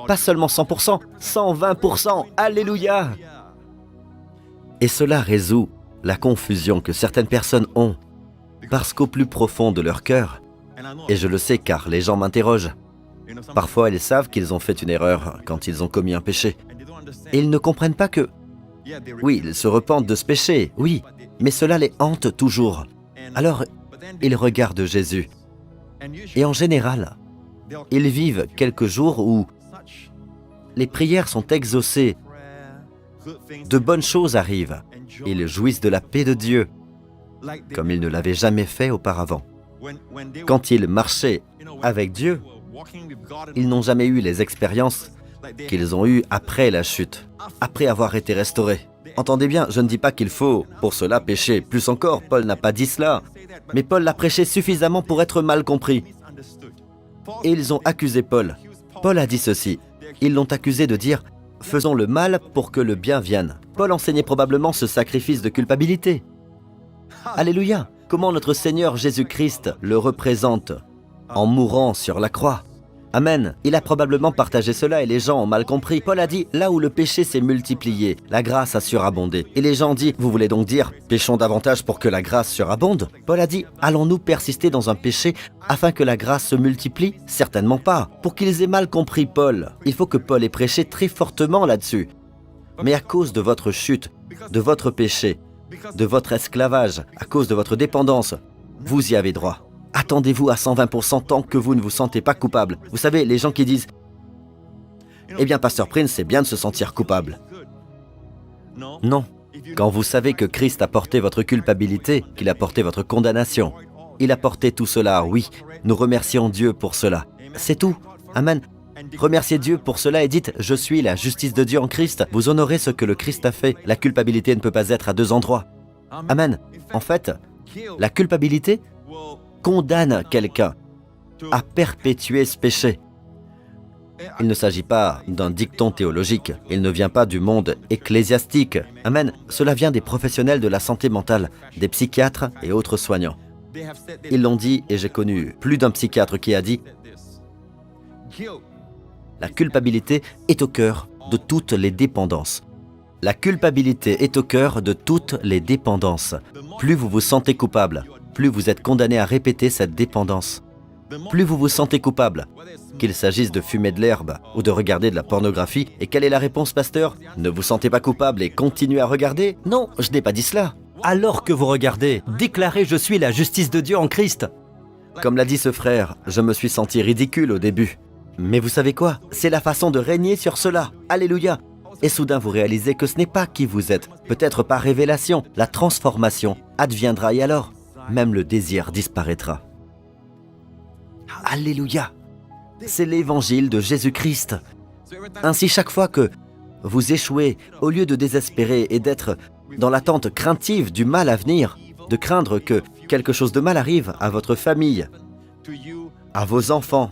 Pas seulement 100%, 120%. Alléluia! Et cela résout la confusion que certaines personnes ont, parce qu'au plus profond de leur cœur, et je le sais car les gens m'interrogent, parfois ils savent qu'ils ont fait une erreur quand ils ont commis un péché. Et ils ne comprennent pas que, oui, ils se repentent de ce péché, oui, mais cela les hante toujours. Alors, ils regardent Jésus. Et en général, ils vivent quelques jours où les prières sont exaucées, de bonnes choses arrivent. Ils jouissent de la paix de Dieu, comme ils ne l'avaient jamais fait auparavant. Quand ils marchaient avec Dieu, ils n'ont jamais eu les expériences qu'ils ont eues après la chute, après avoir été restaurés. Entendez bien, je ne dis pas qu'il faut pour cela pécher. Plus encore, Paul n'a pas dit cela. Mais Paul l'a prêché suffisamment pour être mal compris. Et ils ont accusé Paul. Paul a dit ceci. Ils l'ont accusé de dire « Faisons le mal pour que le bien vienne ». Paul enseignait probablement ce sacrifice de culpabilité. Alléluia! Comment notre Seigneur Jésus-Christ le représente en mourant sur la croix. Amen. Il a probablement partagé cela et les gens ont mal compris. Paul a dit, là où le péché s'est multiplié, la grâce a surabondé. Et les gens ont dit, vous voulez donc dire, péchons davantage pour que la grâce surabonde? Paul a dit, allons-nous persister dans un péché afin que la grâce se multiplie? Certainement pas. Pour qu'ils aient mal compris Paul, il faut que Paul ait prêché très fortement là-dessus. Mais à cause de votre chute, de votre péché, de votre esclavage, à cause de votre dépendance, vous y avez droit. Attendez-vous à 120% tant que vous ne vous sentez pas coupable. Vous savez, les gens qui disent « Eh bien, Pasteur Prince, c'est bien de se sentir coupable. » Non. Quand vous savez que Christ a porté votre culpabilité, qu'il a porté votre condamnation, il a porté tout cela, oui, nous remercions Dieu pour cela. C'est tout. Amen. Remerciez Dieu pour cela et dites « Je suis la justice de Dieu en Christ ». Vous honorez ce que le Christ a fait. La culpabilité ne peut pas être à deux endroits. Amen. En fait, la culpabilité condamne quelqu'un à perpétuer ce péché. Il ne s'agit pas d'un dicton théologique. Il ne vient pas du monde ecclésiastique. Amen. Cela vient des professionnels de la santé mentale, des psychiatres et autres soignants. Ils l'ont dit et j'ai connu plus d'un psychiatre qui a dit « La culpabilité est au cœur de toutes les dépendances. » La culpabilité est au cœur de toutes les dépendances. Plus vous vous sentez coupable, plus vous êtes condamné à répéter cette dépendance. Plus vous vous sentez coupable, qu'il s'agisse de fumer de l'herbe ou de regarder de la pornographie. Et quelle est la réponse, pasteur? Ne vous sentez pas coupable et continuez à regarder? Non, je n'ai pas dit cela. Alors que vous regardez, déclarez « Je suis la justice de Dieu en Christ ». Comme l'a dit ce frère, je me suis senti ridicule au début. Mais vous savez quoi? C'est la façon de régner sur cela. Alléluia. Et soudain vous réalisez que ce n'est pas qui vous êtes. Peut-être par révélation, la transformation adviendra et alors même le désir disparaîtra. Alléluia! C'est l'évangile de Jésus-Christ. Ainsi, chaque fois que vous échouez, au lieu de désespérer et d'être dans l'attente craintive du mal à venir, de craindre que quelque chose de mal arrive à votre famille, à vos enfants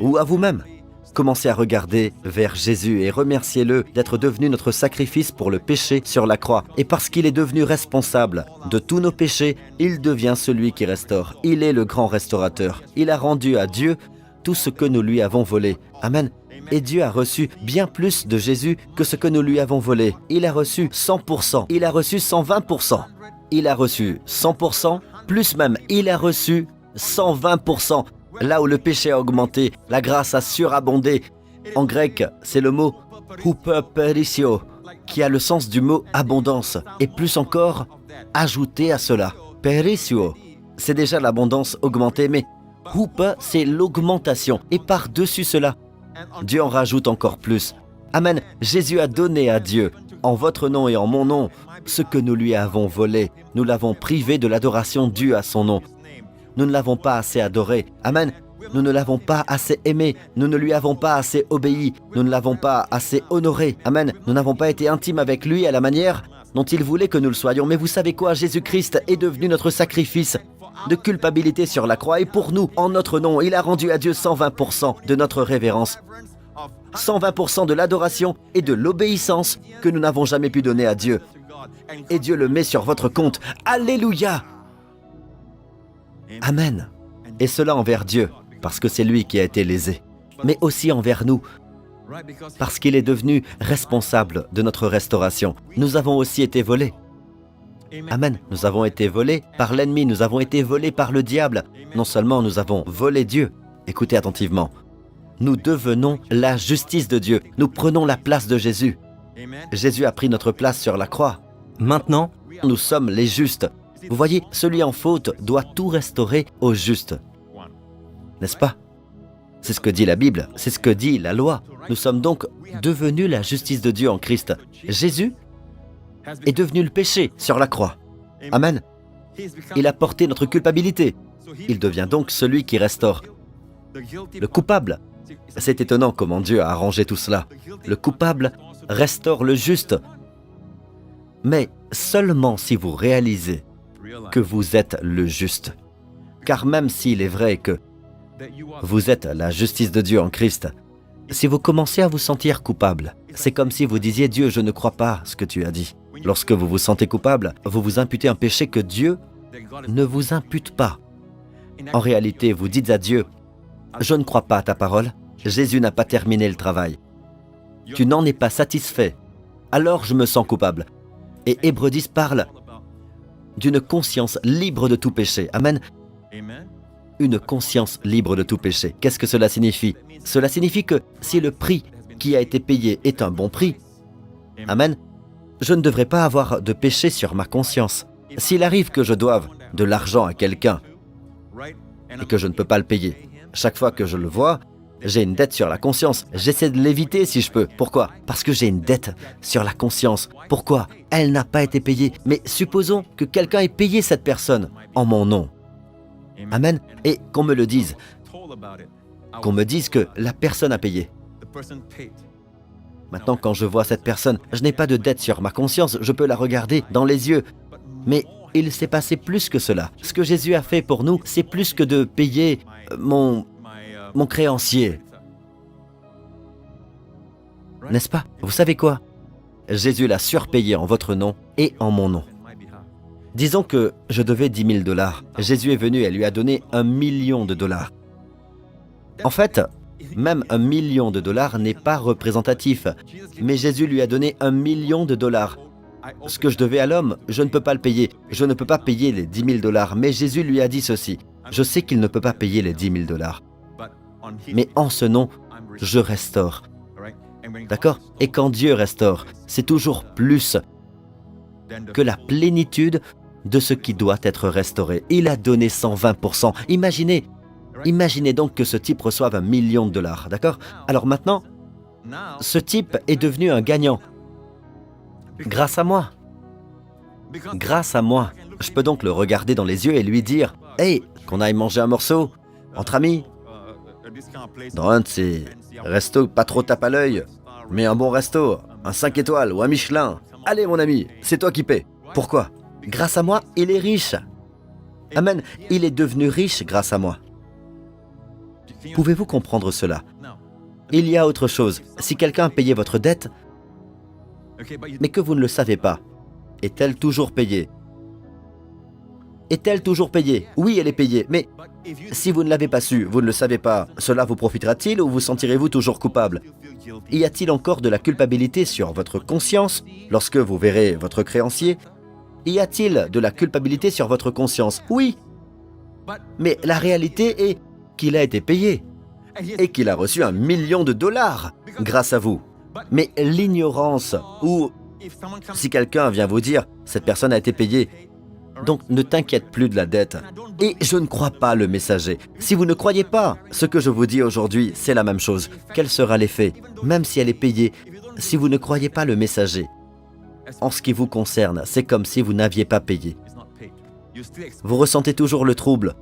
ou à vous-même, commencez à regarder vers Jésus et remerciez-le d'être devenu notre sacrifice pour le péché sur la croix. Et parce qu'il est devenu responsable de tous nos péchés, il devient celui qui restaure. Il est le grand restaurateur. Il a rendu à Dieu tout ce que nous lui avons volé. Amen. Et Dieu a reçu bien plus de Jésus que ce que nous lui avons volé. Il a reçu 100%. Il a reçu 120%. Il a reçu 100%, plus même, il a reçu 120%. Là où le péché a augmenté, la grâce a surabondé. En grec, c'est le mot « huperperisio » qui a le sens du mot « abondance » et plus encore, ajouté à cela. « Perisio », c'est déjà l'abondance augmentée, mais « hupe » c'est l'augmentation. Et par-dessus cela, Dieu en rajoute encore plus. Amen. Jésus a donné à Dieu, en votre nom et en mon nom, ce que nous lui avons volé. Nous l'avons privé de l'adoration due à son nom. Nous ne l'avons pas assez adoré. Amen. Nous ne l'avons pas assez aimé. Nous ne lui avons pas assez obéi. Nous ne l'avons pas assez honoré. Amen. Nous n'avons pas été intimes avec lui à la manière dont il voulait que nous le soyons. Mais vous savez quoi? Jésus-Christ est devenu notre sacrifice de culpabilité sur la croix. Et pour nous, en notre nom, il a rendu à Dieu 120% de notre révérence. 120% de l'adoration et de l'obéissance que nous n'avons jamais pu donner à Dieu. Et Dieu le met sur votre compte. Alléluia! Amen. Et cela envers Dieu, parce que c'est lui qui a été lésé, mais aussi envers nous, parce qu'il est devenu responsable de notre restauration. Nous avons aussi été volés. Amen. Nous avons été volés par l'ennemi, nous avons été volés par le diable. Non seulement nous avons volé Dieu, écoutez attentivement, nous devenons la justice de Dieu. Nous prenons la place de Jésus. Jésus a pris notre place sur la croix. Maintenant, nous sommes les justes. Vous voyez, celui en faute doit tout restaurer au juste. N'est-ce pas? C'est ce que dit la Bible, c'est ce que dit la loi. Nous sommes donc devenus la justice de Dieu en Christ. Jésus est devenu le péché sur la croix. Amen. Il a porté notre culpabilité. Il devient donc celui qui restaure. Le coupable. C'est étonnant comment Dieu a arrangé tout cela. Le coupable restaure le juste. Mais seulement si vous réalisez que vous êtes le juste. Car même s'il est vrai que vous êtes la justice de Dieu en Christ, si vous commencez à vous sentir coupable, c'est comme si vous disiez « Dieu, je ne crois pas ce que tu as dit ». Lorsque vous vous sentez coupable, vous vous imputez un péché que Dieu ne vous impute pas. En réalité, vous dites à Dieu « Je ne crois pas à ta parole, Jésus n'a pas terminé le travail. Tu n'en es pas satisfait. Alors je me sens coupable. Et Hébreux 10 parle d'une conscience libre de tout péché. Amen. Une conscience libre de tout péché. Qu'est-ce que cela signifie? Cela signifie que si le prix qui a été payé est un bon prix, amen, je ne devrais pas avoir de péché sur ma conscience. S'il arrive que je doive de l'argent à quelqu'un et que je ne peux pas le payer, chaque fois que je le vois, j'ai une dette sur la conscience. J'essaie de l'éviter si je peux. Pourquoi? Parce que j'ai une dette sur la conscience. Pourquoi? Elle n'a pas été payée. Mais supposons que quelqu'un ait payé cette personne en mon nom. Amen. Et qu'on me le dise. Qu'on me dise que la personne a payé. Maintenant, quand je vois cette personne, je n'ai pas de dette sur ma conscience. Je peux la regarder dans les yeux. Mais il s'est passé plus que cela. Ce que Jésus a fait pour nous, c'est plus que de payer mon créancier. N'est-ce pas? Vous savez quoi? Jésus l'a surpayé en votre nom et en mon nom. Disons que je devais 10 000 $. Jésus est venu et lui a donné 1 million de dollars. En fait, même 1 million de dollars n'est pas représentatif. Mais Jésus lui a donné 1 million de dollars. Ce que je devais à l'homme, je ne peux pas le payer. Je ne peux pas payer les 10 000 $. Mais Jésus lui a dit ceci. Je sais qu'il ne peut pas payer les 10 000 $. Mais en ce nom, je restaure. D'accord? Et quand Dieu restaure, c'est toujours plus que la plénitude de ce qui doit être restauré. Il a donné 120%. Imaginez donc que ce type reçoive 1 million de dollars. D'accord? Alors maintenant, ce type est devenu un gagnant. Grâce à moi. Grâce à moi. Je peux donc le regarder dans les yeux et lui dire « Hey, qu'on aille manger un morceau, entre amis. Dans un de ces restos pas trop tape à l'œil, mais un bon resto, un 5 étoiles ou un Michelin. Allez mon ami, c'est toi qui paies. Pourquoi? Grâce à moi, il est riche. Amen, il est devenu riche grâce à moi. Pouvez-vous comprendre cela? Il y a autre chose. Si quelqu'un a payé votre dette, mais que vous ne le savez pas, est-elle toujours payée? Est-elle toujours payée? Oui, elle est payée, mais si vous ne l'avez pas su, vous ne le savez pas, cela vous profitera-t-il ou vous sentirez-vous toujours coupable? Y a-t-il encore de la culpabilité sur votre conscience lorsque vous verrez votre créancier? Y a-t-il de la culpabilité sur votre conscience? Oui. Mais la réalité est qu'il a été payé et qu'il a reçu 1 million de dollars grâce à vous. Mais l'ignorance ou si quelqu'un vient vous dire « cette personne a été payée », donc ne t'inquiète plus de la dette. Et je ne crois pas le messager. Si vous ne croyez pas, ce que je vous dis aujourd'hui, c'est la même chose. Quel sera l'effet? Même si elle est payée, si vous ne croyez pas le messager, en ce qui vous concerne, c'est comme si vous n'aviez pas payé. Vous ressentez toujours le trouble,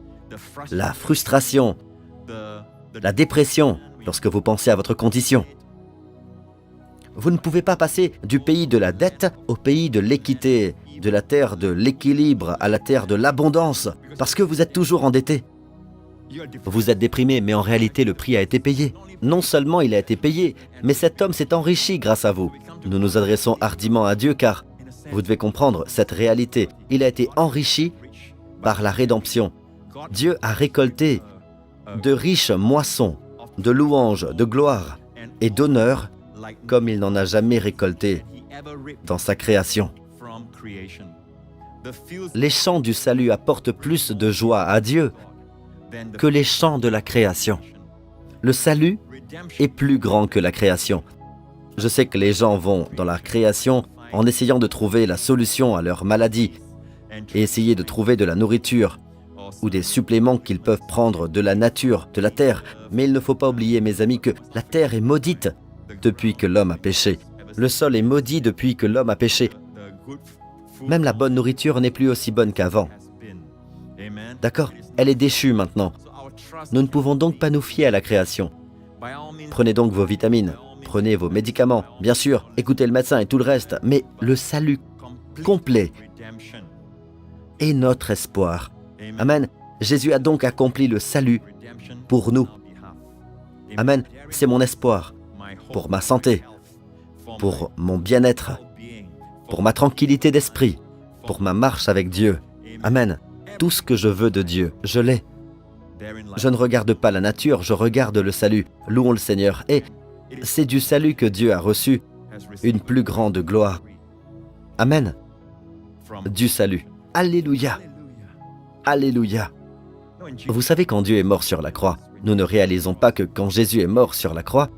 la frustration, la dépression lorsque vous pensez à votre condition. Vous ne pouvez pas passer du pays de la dette au pays de l'équité, de la terre de l'équilibre à la terre de l'abondance, parce que vous êtes toujours endetté. Vous êtes déprimé, mais en réalité, le prix a été payé. Non seulement il a été payé, mais cet homme s'est enrichi grâce à vous. Nous nous adressons hardiment à Dieu car vous devez comprendre cette réalité. Il a été enrichi par la rédemption. Dieu a récolté de riches moissons, de louanges, de gloire et d'honneur comme il n'en a jamais récolté dans sa création. Les chants du salut apportent plus de joie à Dieu que les chants de la création. Le salut est plus grand que la création. Je sais que les gens vont dans la création en essayant de trouver la solution à leur maladie et essayer de trouver de la nourriture ou des suppléments qu'ils peuvent prendre de la nature, de la terre. Mais il ne faut pas oublier, mes amis, que la terre est maudite depuis que l'homme a péché. Le sol est maudit depuis que l'homme a péché. Même la bonne nourriture n'est plus aussi bonne qu'avant. D'accord? Elle est déchue maintenant. Nous ne pouvons donc pas nous fier à la création. Prenez donc vos vitamines, prenez vos médicaments, bien sûr, écoutez le médecin et tout le reste, mais le salut complet est notre espoir. Amen. Jésus a donc accompli le salut pour nous. Amen. C'est mon espoir pour ma santé, pour mon bien-être, pour ma tranquillité d'esprit, pour ma marche avec Dieu. Amen. Tout ce que je veux de Dieu, je l'ai. Je ne regarde pas la nature, je regarde le salut. Louons le Seigneur. Et c'est du salut que Dieu a reçu une plus grande gloire. Amen. Du salut. Alléluia. Alléluia. Vous savez, quand Dieu est mort sur la croix, nous ne réalisons pas que quand Jésus est mort sur la croix,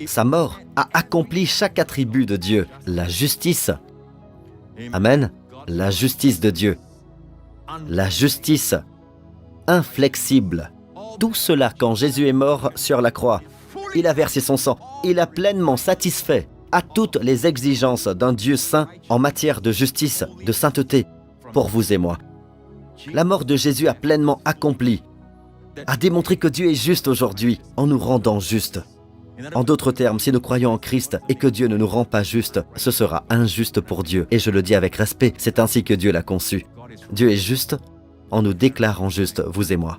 sa mort a accompli chaque attribut de Dieu, la justice. Amen. La justice de Dieu. La justice inflexible. Tout cela, quand Jésus est mort sur la croix, il a versé son sang. Il a pleinement satisfait à toutes les exigences d'un Dieu saint en matière de justice, de sainteté, pour vous et moi. La mort de Jésus a pleinement accompli, a démontré que Dieu est juste aujourd'hui en nous rendant justes. En d'autres termes, si nous croyons en Christ et que Dieu ne nous rend pas justes, ce sera injuste pour Dieu. Et je le dis avec respect, c'est ainsi que Dieu l'a conçu. Dieu est juste en nous déclarant justes, vous et moi.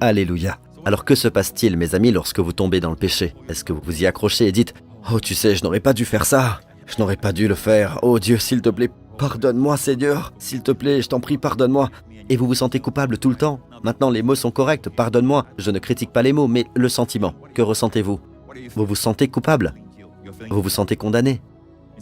Alléluia. Alors que se passe-t-il, mes amis, lorsque vous tombez dans le péché? Est-ce que vous vous y accrochez et dites « Oh, tu sais, je n'aurais pas dû faire ça. Je n'aurais pas dû le faire. Oh Dieu, s'il te plaît, pardonne-moi, Seigneur. S'il te plaît, je t'en prie, pardonne-moi. » Et vous vous sentez coupable tout le temps. Maintenant, les mots sont corrects, pardonne-moi. Je ne critique pas les mots, mais le sentiment. Que ressentez-vous? Vous vous sentez coupable? Vous vous sentez condamné?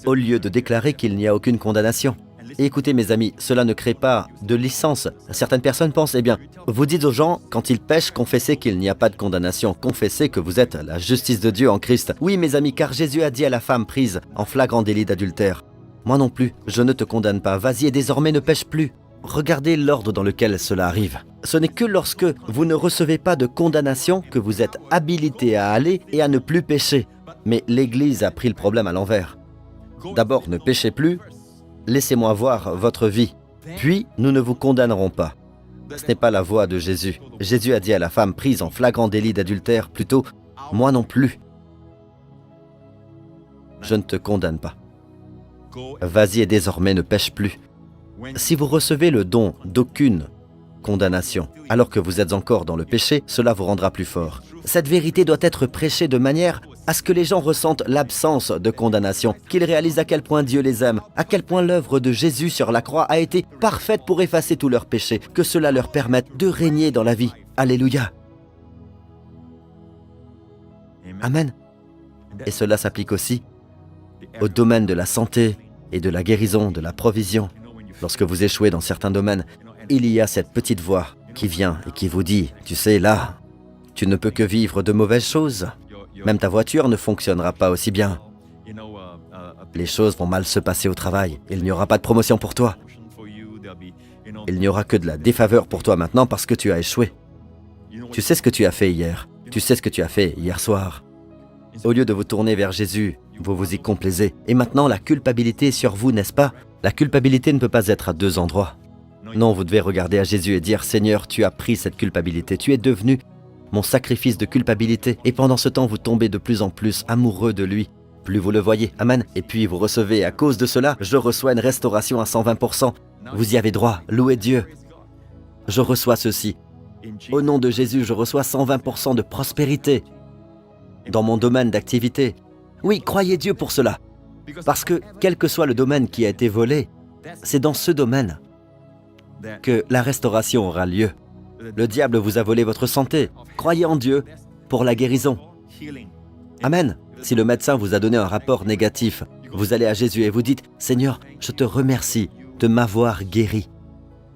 Au lieu de déclarer qu'il n'y a aucune condamnation. Et écoutez, mes amis, cela ne crée pas de licence. Certaines personnes pensent, eh bien, vous dites aux gens, quand ils pêchent, confessez qu'il n'y a pas de condamnation. Confessez que vous êtes la justice de Dieu en Christ. Oui, mes amis, car Jésus a dit à la femme prise en flagrant délit d'adultère, moi non plus, je ne te condamne pas. Vas-y et désormais ne pêche plus. Regardez l'ordre dans lequel cela arrive. Ce n'est que lorsque vous ne recevez pas de condamnation que vous êtes habilité à aller et à ne plus pécher. Mais l'Église a pris le problème à l'envers. D'abord, ne péchez plus, laissez-moi voir votre vie, puis nous ne vous condamnerons pas. Ce n'est pas la voie de Jésus. Jésus a dit à la femme prise en flagrant délit d'adultère, plutôt, moi non plus. Je ne te condamne pas. Vas-y et désormais ne pêche plus. Si vous recevez le don d'aucune condamnation, alors que vous êtes encore dans le péché, cela vous rendra plus fort. Cette vérité doit être prêchée de manière à ce que les gens ressentent l'absence de condamnation, qu'ils réalisent à quel point Dieu les aime, à quel point l'œuvre de Jésus sur la croix a été parfaite pour effacer tous leurs péchés, que cela leur permette de régner dans la vie. Alléluia. Amen. Et cela s'applique aussi au domaine de la santé et de la guérison, de la provision. Lorsque vous échouez dans certains domaines, il y a cette petite voix qui vient et qui vous dit, tu sais, là, tu ne peux que vivre de mauvaises choses. Même ta voiture ne fonctionnera pas aussi bien. Les choses vont mal se passer au travail. Il n'y aura pas de promotion pour toi. Il n'y aura que de la défaveur pour toi maintenant parce que tu as échoué. Tu sais ce que tu as fait hier. Tu sais ce que tu as fait hier soir. Au lieu de vous tourner vers Jésus, vous vous y complaisez. Et maintenant, la culpabilité est sur vous, n'est-ce pas? La culpabilité ne peut pas être à deux endroits. Non, vous devez regarder à Jésus et dire, Seigneur, tu as pris cette culpabilité. Tu es devenu mon sacrifice de culpabilité. Et pendant ce temps, vous tombez de plus en plus amoureux de lui. Plus vous le voyez. Amen. Et puis vous recevez, à cause de cela, je reçois une restauration à 120%. Vous y avez droit. Louez Dieu. Je reçois ceci. Au nom de Jésus, je reçois 120% de prospérité dans mon domaine d'activité. Oui, croyez Dieu pour cela. Parce que, quel que soit le domaine qui a été volé, c'est dans ce domaine que la restauration aura lieu. Le diable vous a volé votre santé. Croyez en Dieu pour la guérison. Amen. Si le médecin vous a donné un rapport négatif, vous allez à Jésus et vous dites, « Seigneur, je te remercie de m'avoir guéri. »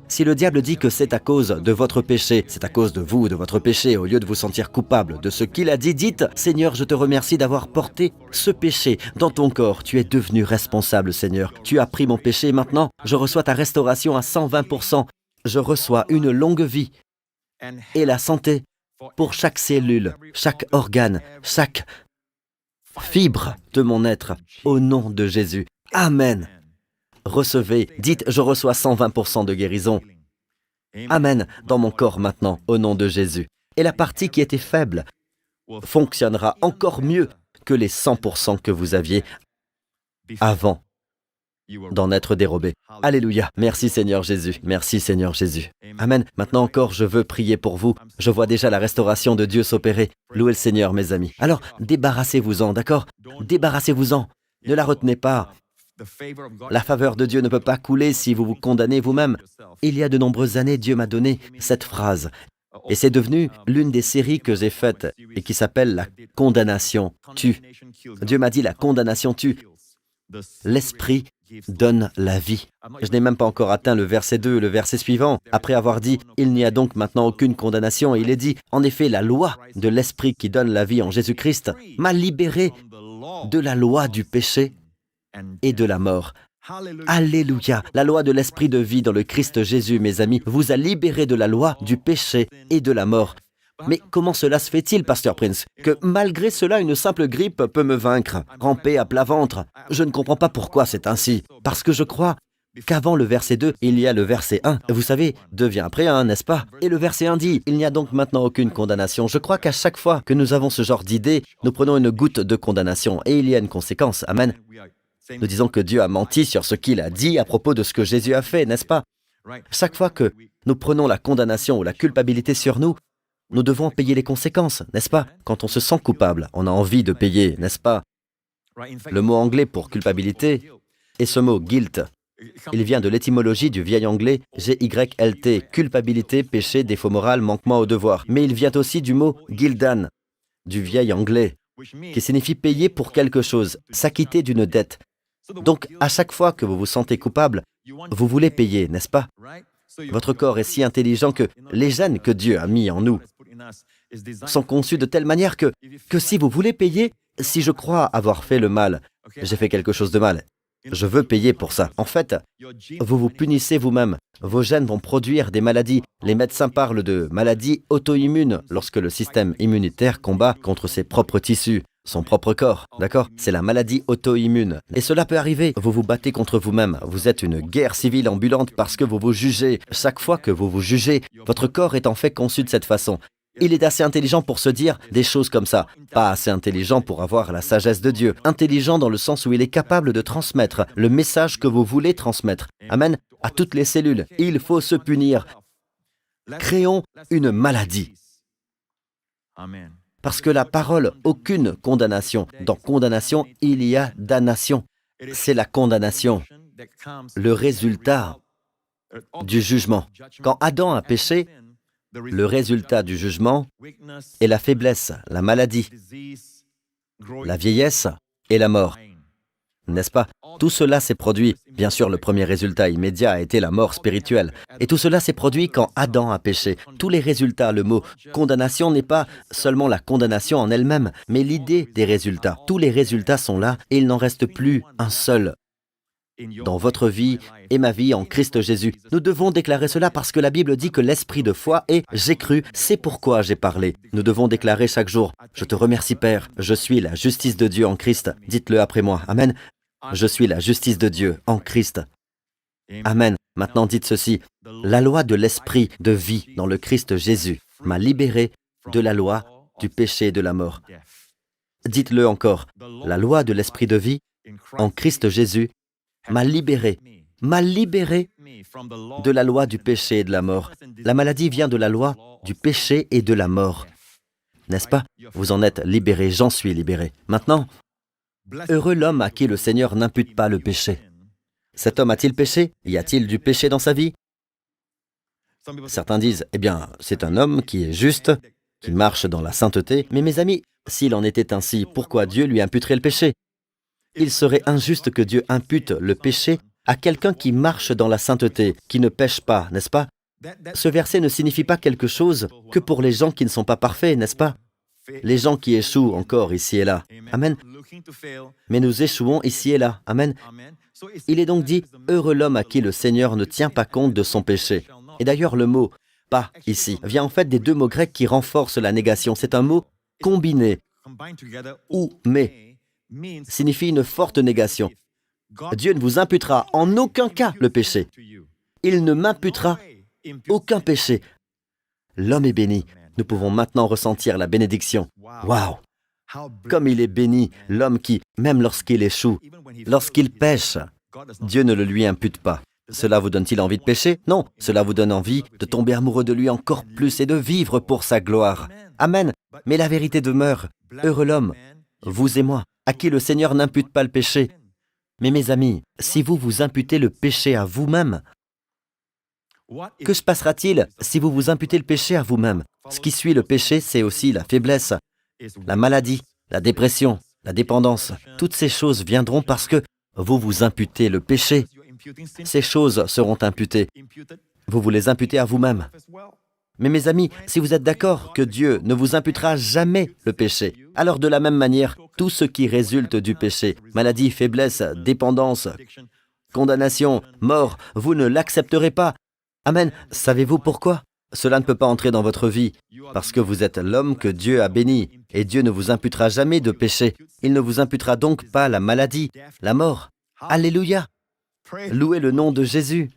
Si le diable dit que c'est à cause de votre péché, c'est à cause de vous, de votre péché, au lieu de vous sentir coupable de ce qu'il a dit, dites « Seigneur, je te remercie d'avoir porté ce péché dans ton corps. Tu es devenu responsable, Seigneur. Tu as pris mon péché et maintenant, je reçois ta restauration à 120%. Je reçois une longue vie et la santé pour chaque cellule, chaque organe, chaque fibre de mon être, au nom de Jésus. Amen. Recevez, dites, je reçois 120% de guérison. Amen, dans mon corps maintenant, au nom de Jésus. Et la partie qui était faible fonctionnera encore mieux que les 100% que vous aviez avant d'en être dérobé. Alléluia. Merci Seigneur Jésus. Merci Seigneur Jésus. Amen. Maintenant encore, je veux prier pour vous. Je vois déjà la restauration de Dieu s'opérer. Louez le Seigneur, mes amis. Alors, débarrassez-vous-en, d'accord? Débarrassez-vous-en. Ne la retenez pas. La faveur de Dieu ne peut pas couler si vous vous condamnez vous-même. Il y a de nombreuses années, Dieu m'a donné cette phrase. Et c'est devenu l'une des séries que j'ai faites et qui s'appelle La condamnation tue. Dieu m'a dit, la condamnation tue. L'esprit donne la vie. Je n'ai même pas encore atteint le verset 2, le verset suivant. Après avoir dit, il n'y a donc maintenant aucune condamnation, il est dit, en effet, la loi de l'esprit qui donne la vie en Jésus-Christ m'a libéré de la loi du péché et de la mort. Alléluia! La loi de l'esprit de vie dans le Christ Jésus, mes amis, vous a libéré de la loi du péché et de la mort. Mais comment cela se fait-il, Pasteur Prince, que malgré cela, une simple grippe peut me vaincre, ramper à plat ventre? Je ne comprends pas pourquoi c'est ainsi. Parce que je crois qu'avant le verset 2, il y a le verset 1. Vous savez, 2 vient après 1, n'est-ce pas? Et le verset 1 dit, il n'y a donc maintenant aucune condamnation. Je crois qu'à chaque fois que nous avons ce genre d'idée, nous prenons une goutte de condamnation et il y a une conséquence. Amen. Nous disons que Dieu a menti sur ce qu'il a dit à propos de ce que Jésus a fait, n'est-ce pas? Chaque fois que nous prenons la condamnation ou la culpabilité sur nous, nous devons payer les conséquences, n'est-ce pas? Quand on se sent coupable, on a envie de payer, n'est-ce pas? Le mot anglais pour culpabilité est ce mot guilt. Il vient de l'étymologie du vieil anglais G-Y-L-T, culpabilité, péché, défaut moral, manquement au devoir. Mais il vient aussi du mot gildan, du vieil anglais, qui signifie payer pour quelque chose, s'acquitter d'une dette. Donc, à chaque fois que vous vous sentez coupable, vous voulez payer, n'est-ce pas? Votre corps est si intelligent que les gènes que Dieu a mis en nous sont conçus de telle manière que si vous voulez payer, si je crois avoir fait le mal, j'ai fait quelque chose de mal, je veux payer pour ça. En fait, vous vous punissez vous-même. Vos gènes vont produire des maladies. Les médecins parlent de maladies auto-immunes lorsque le système immunitaire combat contre ses propres tissus, son propre corps, d'accord? C'est la maladie auto-immune. Et cela peut arriver. Vous vous battez contre vous-même. Vous êtes une guerre civile ambulante parce que vous vous jugez. Chaque fois que vous vous jugez, votre corps est en fait conçu de cette façon. Il est assez intelligent pour se dire des choses comme ça. Pas assez intelligent pour avoir la sagesse de Dieu. Intelligent dans le sens où il est capable de transmettre le message que vous voulez transmettre. Amen. À toutes les cellules. Il faut se punir. Créons une maladie. Parce que la parole, aucune condamnation. Dans condamnation, il y a damnation. C'est la condamnation, le résultat du jugement. Quand Adam a péché, le résultat du jugement est la faiblesse, la maladie, la vieillesse et la mort. N'est-ce pas? Tout cela s'est produit. Bien sûr, le premier résultat immédiat a été la mort spirituelle. Et tout cela s'est produit quand Adam a péché. Tous les résultats, le mot condamnation n'est pas seulement la condamnation en elle-même, mais l'idée des résultats. Tous les résultats sont là et il n'en reste plus un seul dans votre vie et ma vie en Christ Jésus. Nous devons déclarer cela parce que la Bible dit que l'esprit de foi est « j'ai cru, c'est pourquoi j'ai parlé ». Nous devons déclarer chaque jour « Je te remercie Père, je suis la justice de Dieu en Christ ». Dites-le après moi. Amen. Je suis la justice de Dieu en Christ. Amen. Maintenant dites ceci. La loi de l'esprit de vie dans le Christ Jésus m'a libéré de la loi du péché et de la mort. Dites-le encore. La loi de l'esprit de vie en Christ Jésus m'a libéré de la loi du péché et de la mort. La maladie vient de la loi du péché et de la mort. N'est-ce pas? Vous en êtes libéré, j'en suis libéré. Maintenant, heureux l'homme à qui le Seigneur n'impute pas le péché. Cet homme a-t-il péché? Y a-t-il du péché dans sa vie? Certains disent, eh bien, c'est un homme qui est juste, qui marche dans la sainteté. Mais mes amis, s'il en était ainsi, pourquoi Dieu lui imputerait le péché? Il serait injuste que Dieu impute le péché à quelqu'un qui marche dans la sainteté, qui ne pêche pas, n'est-ce pas? Ce verset ne signifie pas quelque chose que pour les gens qui ne sont pas parfaits, n'est-ce pas? Les gens qui échouent encore ici et là. Amen. Mais nous échouons ici et là. Amen. Il est donc dit, heureux l'homme à qui le Seigneur ne tient pas compte de son péché. Et d'ailleurs, le mot « pas » ici vient en fait des deux mots grecs qui renforcent la négation. C'est un mot combiné. Ou « mais » signifie une forte négation. Dieu ne vous imputera en aucun cas le péché. Il ne m'imputera aucun péché. L'homme est béni. Nous pouvons maintenant ressentir la bénédiction. Waouh! Comme il est béni, l'homme qui, même lorsqu'il échoue, lorsqu'il pêche, Dieu ne le lui impute pas. Cela vous donne-t-il envie de pécher? Non, cela vous donne envie de tomber amoureux de lui encore plus et de vivre pour sa gloire. Amen. Mais la vérité demeure. Heureux l'homme, vous et moi, à qui le Seigneur n'impute pas le péché. Mais mes amis, si vous vous imputez le péché à vous-même, que se passera-t-il si vous vous imputez le péché à vous-même? Ce qui suit le péché, c'est aussi la faiblesse, la maladie, la dépression, la dépendance. Toutes ces choses viendront parce que vous vous imputez le péché. Ces choses seront imputées. Vous vous les imputez à vous-même. Mais mes amis, si vous êtes d'accord que Dieu ne vous imputera jamais le péché, alors de la même manière, tout ce qui résulte du péché, maladie, faiblesse, dépendance, condamnation, mort, vous ne l'accepterez pas. Amen. Savez-vous pourquoi? Cela ne peut pas entrer dans votre vie, parce que vous êtes l'homme que Dieu a béni, et Dieu ne vous imputera jamais de péché. Il ne vous imputera donc pas la maladie, la mort. Alléluia! Louez le nom de Jésus.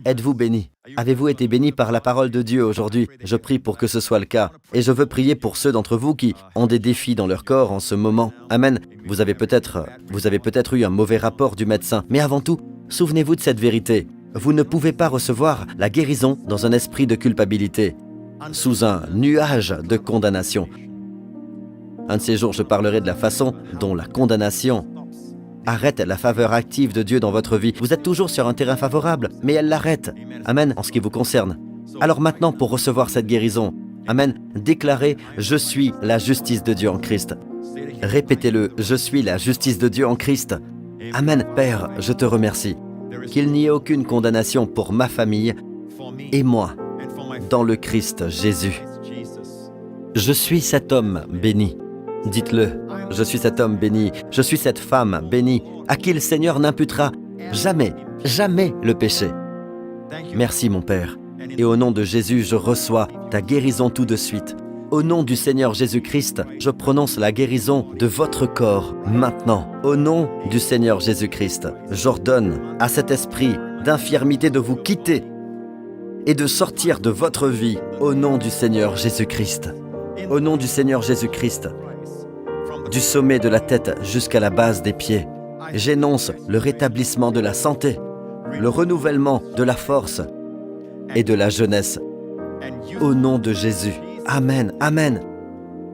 Êtes-vous béni? Avez-vous été béni par la parole de Dieu aujourd'hui? Je prie pour que ce soit le cas. Et je veux prier pour ceux d'entre vous qui ont des défis dans leur corps en ce moment. Amen. Vous avez peut-être eu un mauvais rapport du médecin. Mais avant tout, souvenez-vous de cette vérité. Vous ne pouvez pas recevoir la guérison dans un esprit de culpabilité, sous un nuage de condamnation. Un de ces jours, je parlerai de la façon dont la condamnation arrête la faveur active de Dieu dans votre vie. Vous êtes toujours sur un terrain favorable, mais elle l'arrête. Amen, en ce qui vous concerne. Alors maintenant, pour recevoir cette guérison, amen, déclarez « Je suis la justice de Dieu en Christ ». Répétez-le « Je suis la justice de Dieu en Christ ». Amen, Père, je te remercie. Qu'il n'y ait aucune condamnation pour ma famille et moi, dans le Christ Jésus. Je suis cet homme béni. Dites-le, je suis cet homme béni, je suis cette femme bénie, à qui le Seigneur n'imputera jamais, jamais le péché. Merci mon Père, et au nom de Jésus, je reçois ta guérison tout de suite. Au nom du Seigneur Jésus-Christ, je prononce la guérison de votre corps maintenant. Au nom du Seigneur Jésus-Christ, j'ordonne à cet esprit d'infirmité de vous quitter et de sortir de votre vie au nom du Seigneur Jésus-Christ. Au nom du Seigneur Jésus-Christ, du sommet de la tête jusqu'à la base des pieds, j'énonce le rétablissement de la santé, le renouvellement de la force et de la jeunesse. Au nom de Jésus. Amen, amen.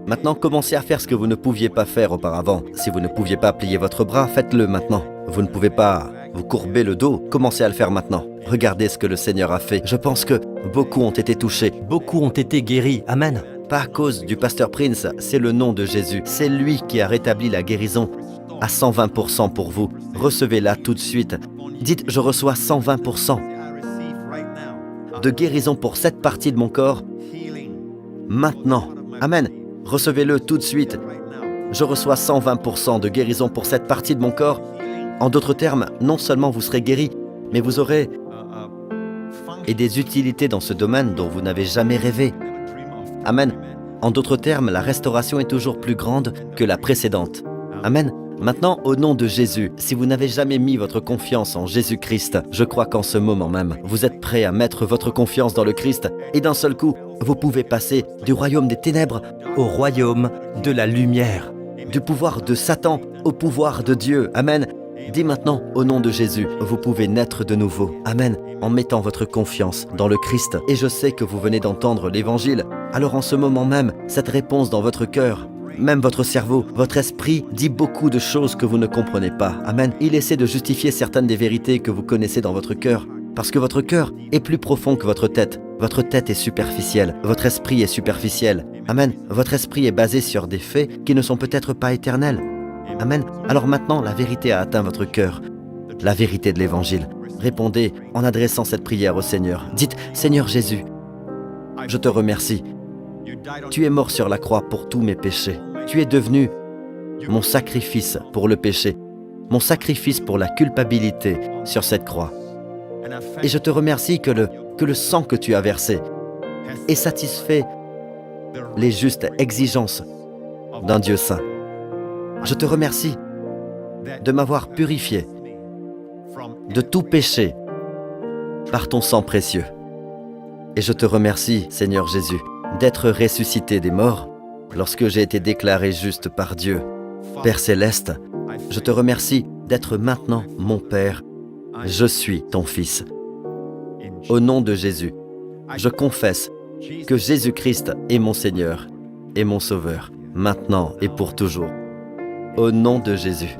Maintenant, commencez à faire ce que vous ne pouviez pas faire auparavant. Si vous ne pouviez pas plier votre bras, faites-le maintenant. Vous ne pouvez pas vous courber le dos, commencez à le faire maintenant. Regardez ce que le Seigneur a fait. Je pense que beaucoup ont été touchés, beaucoup ont été guéris. Amen. Pas à cause du pasteur Prince, c'est le nom de Jésus. C'est lui qui a rétabli la guérison à 120% pour vous. Recevez-la tout de suite. Dites, je reçois 120% de guérison pour cette partie de mon corps. Maintenant. Amen. Recevez-le tout de suite. Je reçois 120% de guérison pour cette partie de mon corps. En d'autres termes, non seulement vous serez guéri, mais vous aurez des utilités dans ce domaine dont vous n'avez jamais rêvé. Amen. En d'autres termes, la restauration est toujours plus grande que la précédente. Amen. Maintenant, au nom de Jésus, si vous n'avez jamais mis votre confiance en Jésus-Christ, je crois qu'en ce moment même, vous êtes prêt à mettre votre confiance dans le Christ et d'un seul coup, vous pouvez passer du royaume des ténèbres au royaume de la lumière, du pouvoir de Satan au pouvoir de Dieu. Amen. Dis maintenant, au nom de Jésus, vous pouvez naître de nouveau. Amen. En mettant votre confiance dans le Christ. Et je sais que vous venez d'entendre l'Évangile. Alors en ce moment même, cette réponse dans votre cœur, même votre cerveau, votre esprit dit beaucoup de choses que vous ne comprenez pas. Amen. Il essaie de justifier certaines des vérités que vous connaissez dans votre cœur. Parce que votre cœur est plus profond que votre tête. Votre tête est superficielle. Votre esprit est superficiel. Amen. Votre esprit est basé sur des faits qui ne sont peut-être pas éternels. Amen. Alors maintenant, la vérité a atteint votre cœur. La vérité de l'Évangile. Répondez en adressant cette prière au Seigneur. Dites, Seigneur Jésus, je te remercie. Tu es mort sur la croix pour tous mes péchés. Tu es devenu mon sacrifice pour le péché, mon sacrifice pour la culpabilité sur cette croix. Et je te remercie que le sang que tu as versé ait satisfait les justes exigences d'un Dieu saint. Je te remercie de m'avoir purifié de tout péché par ton sang précieux. Et je te remercie, Seigneur Jésus, d'être ressuscité des morts lorsque j'ai été déclaré juste par Dieu. Père céleste, je te remercie d'être maintenant mon Père. Je suis ton Fils. Au nom de Jésus, je confesse que Jésus-Christ est mon Seigneur et mon Sauveur, maintenant et pour toujours. Au nom de Jésus.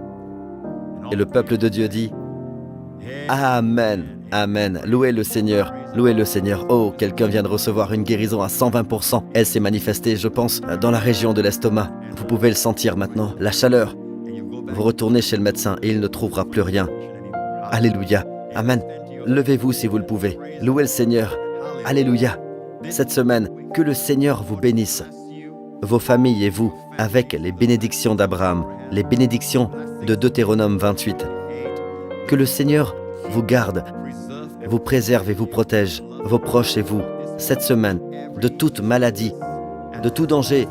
Et le peuple de Dieu dit Amen, Amen. Louez le Seigneur, louez le Seigneur. Oh, quelqu'un vient de recevoir une guérison à 120%. Elle s'est manifestée, je pense, dans la région de l'estomac. Vous pouvez le sentir maintenant, la chaleur. Vous retournez chez le médecin et il ne trouvera plus rien. Alléluia, Amen. Levez-vous si vous le pouvez. Louez le Seigneur. Alléluia. Cette semaine, que le Seigneur vous bénisse. Vos familles et vous, avec les bénédictions d'Abraham, les bénédictions de Deutéronome 28. Que le Seigneur vous garde, vous préserve et vous protège, vos proches et vous, cette semaine, de toute maladie, de tout danger,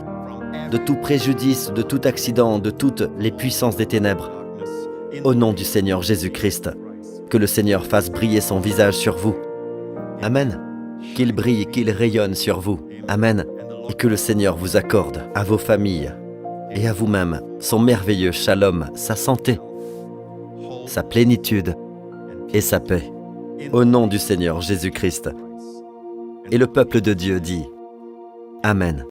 de tout préjudice, de tout accident, de toutes les puissances des ténèbres. Au nom du Seigneur Jésus-Christ, que le Seigneur fasse briller son visage sur vous. Amen. Qu'il brille, qu'il rayonne sur vous. Amen. Et que le Seigneur vous accorde à vos familles et à vous-même son merveilleux shalom, sa santé, sa plénitude et sa paix. Au nom du Seigneur Jésus-Christ. Et le peuple de Dieu dit Amen.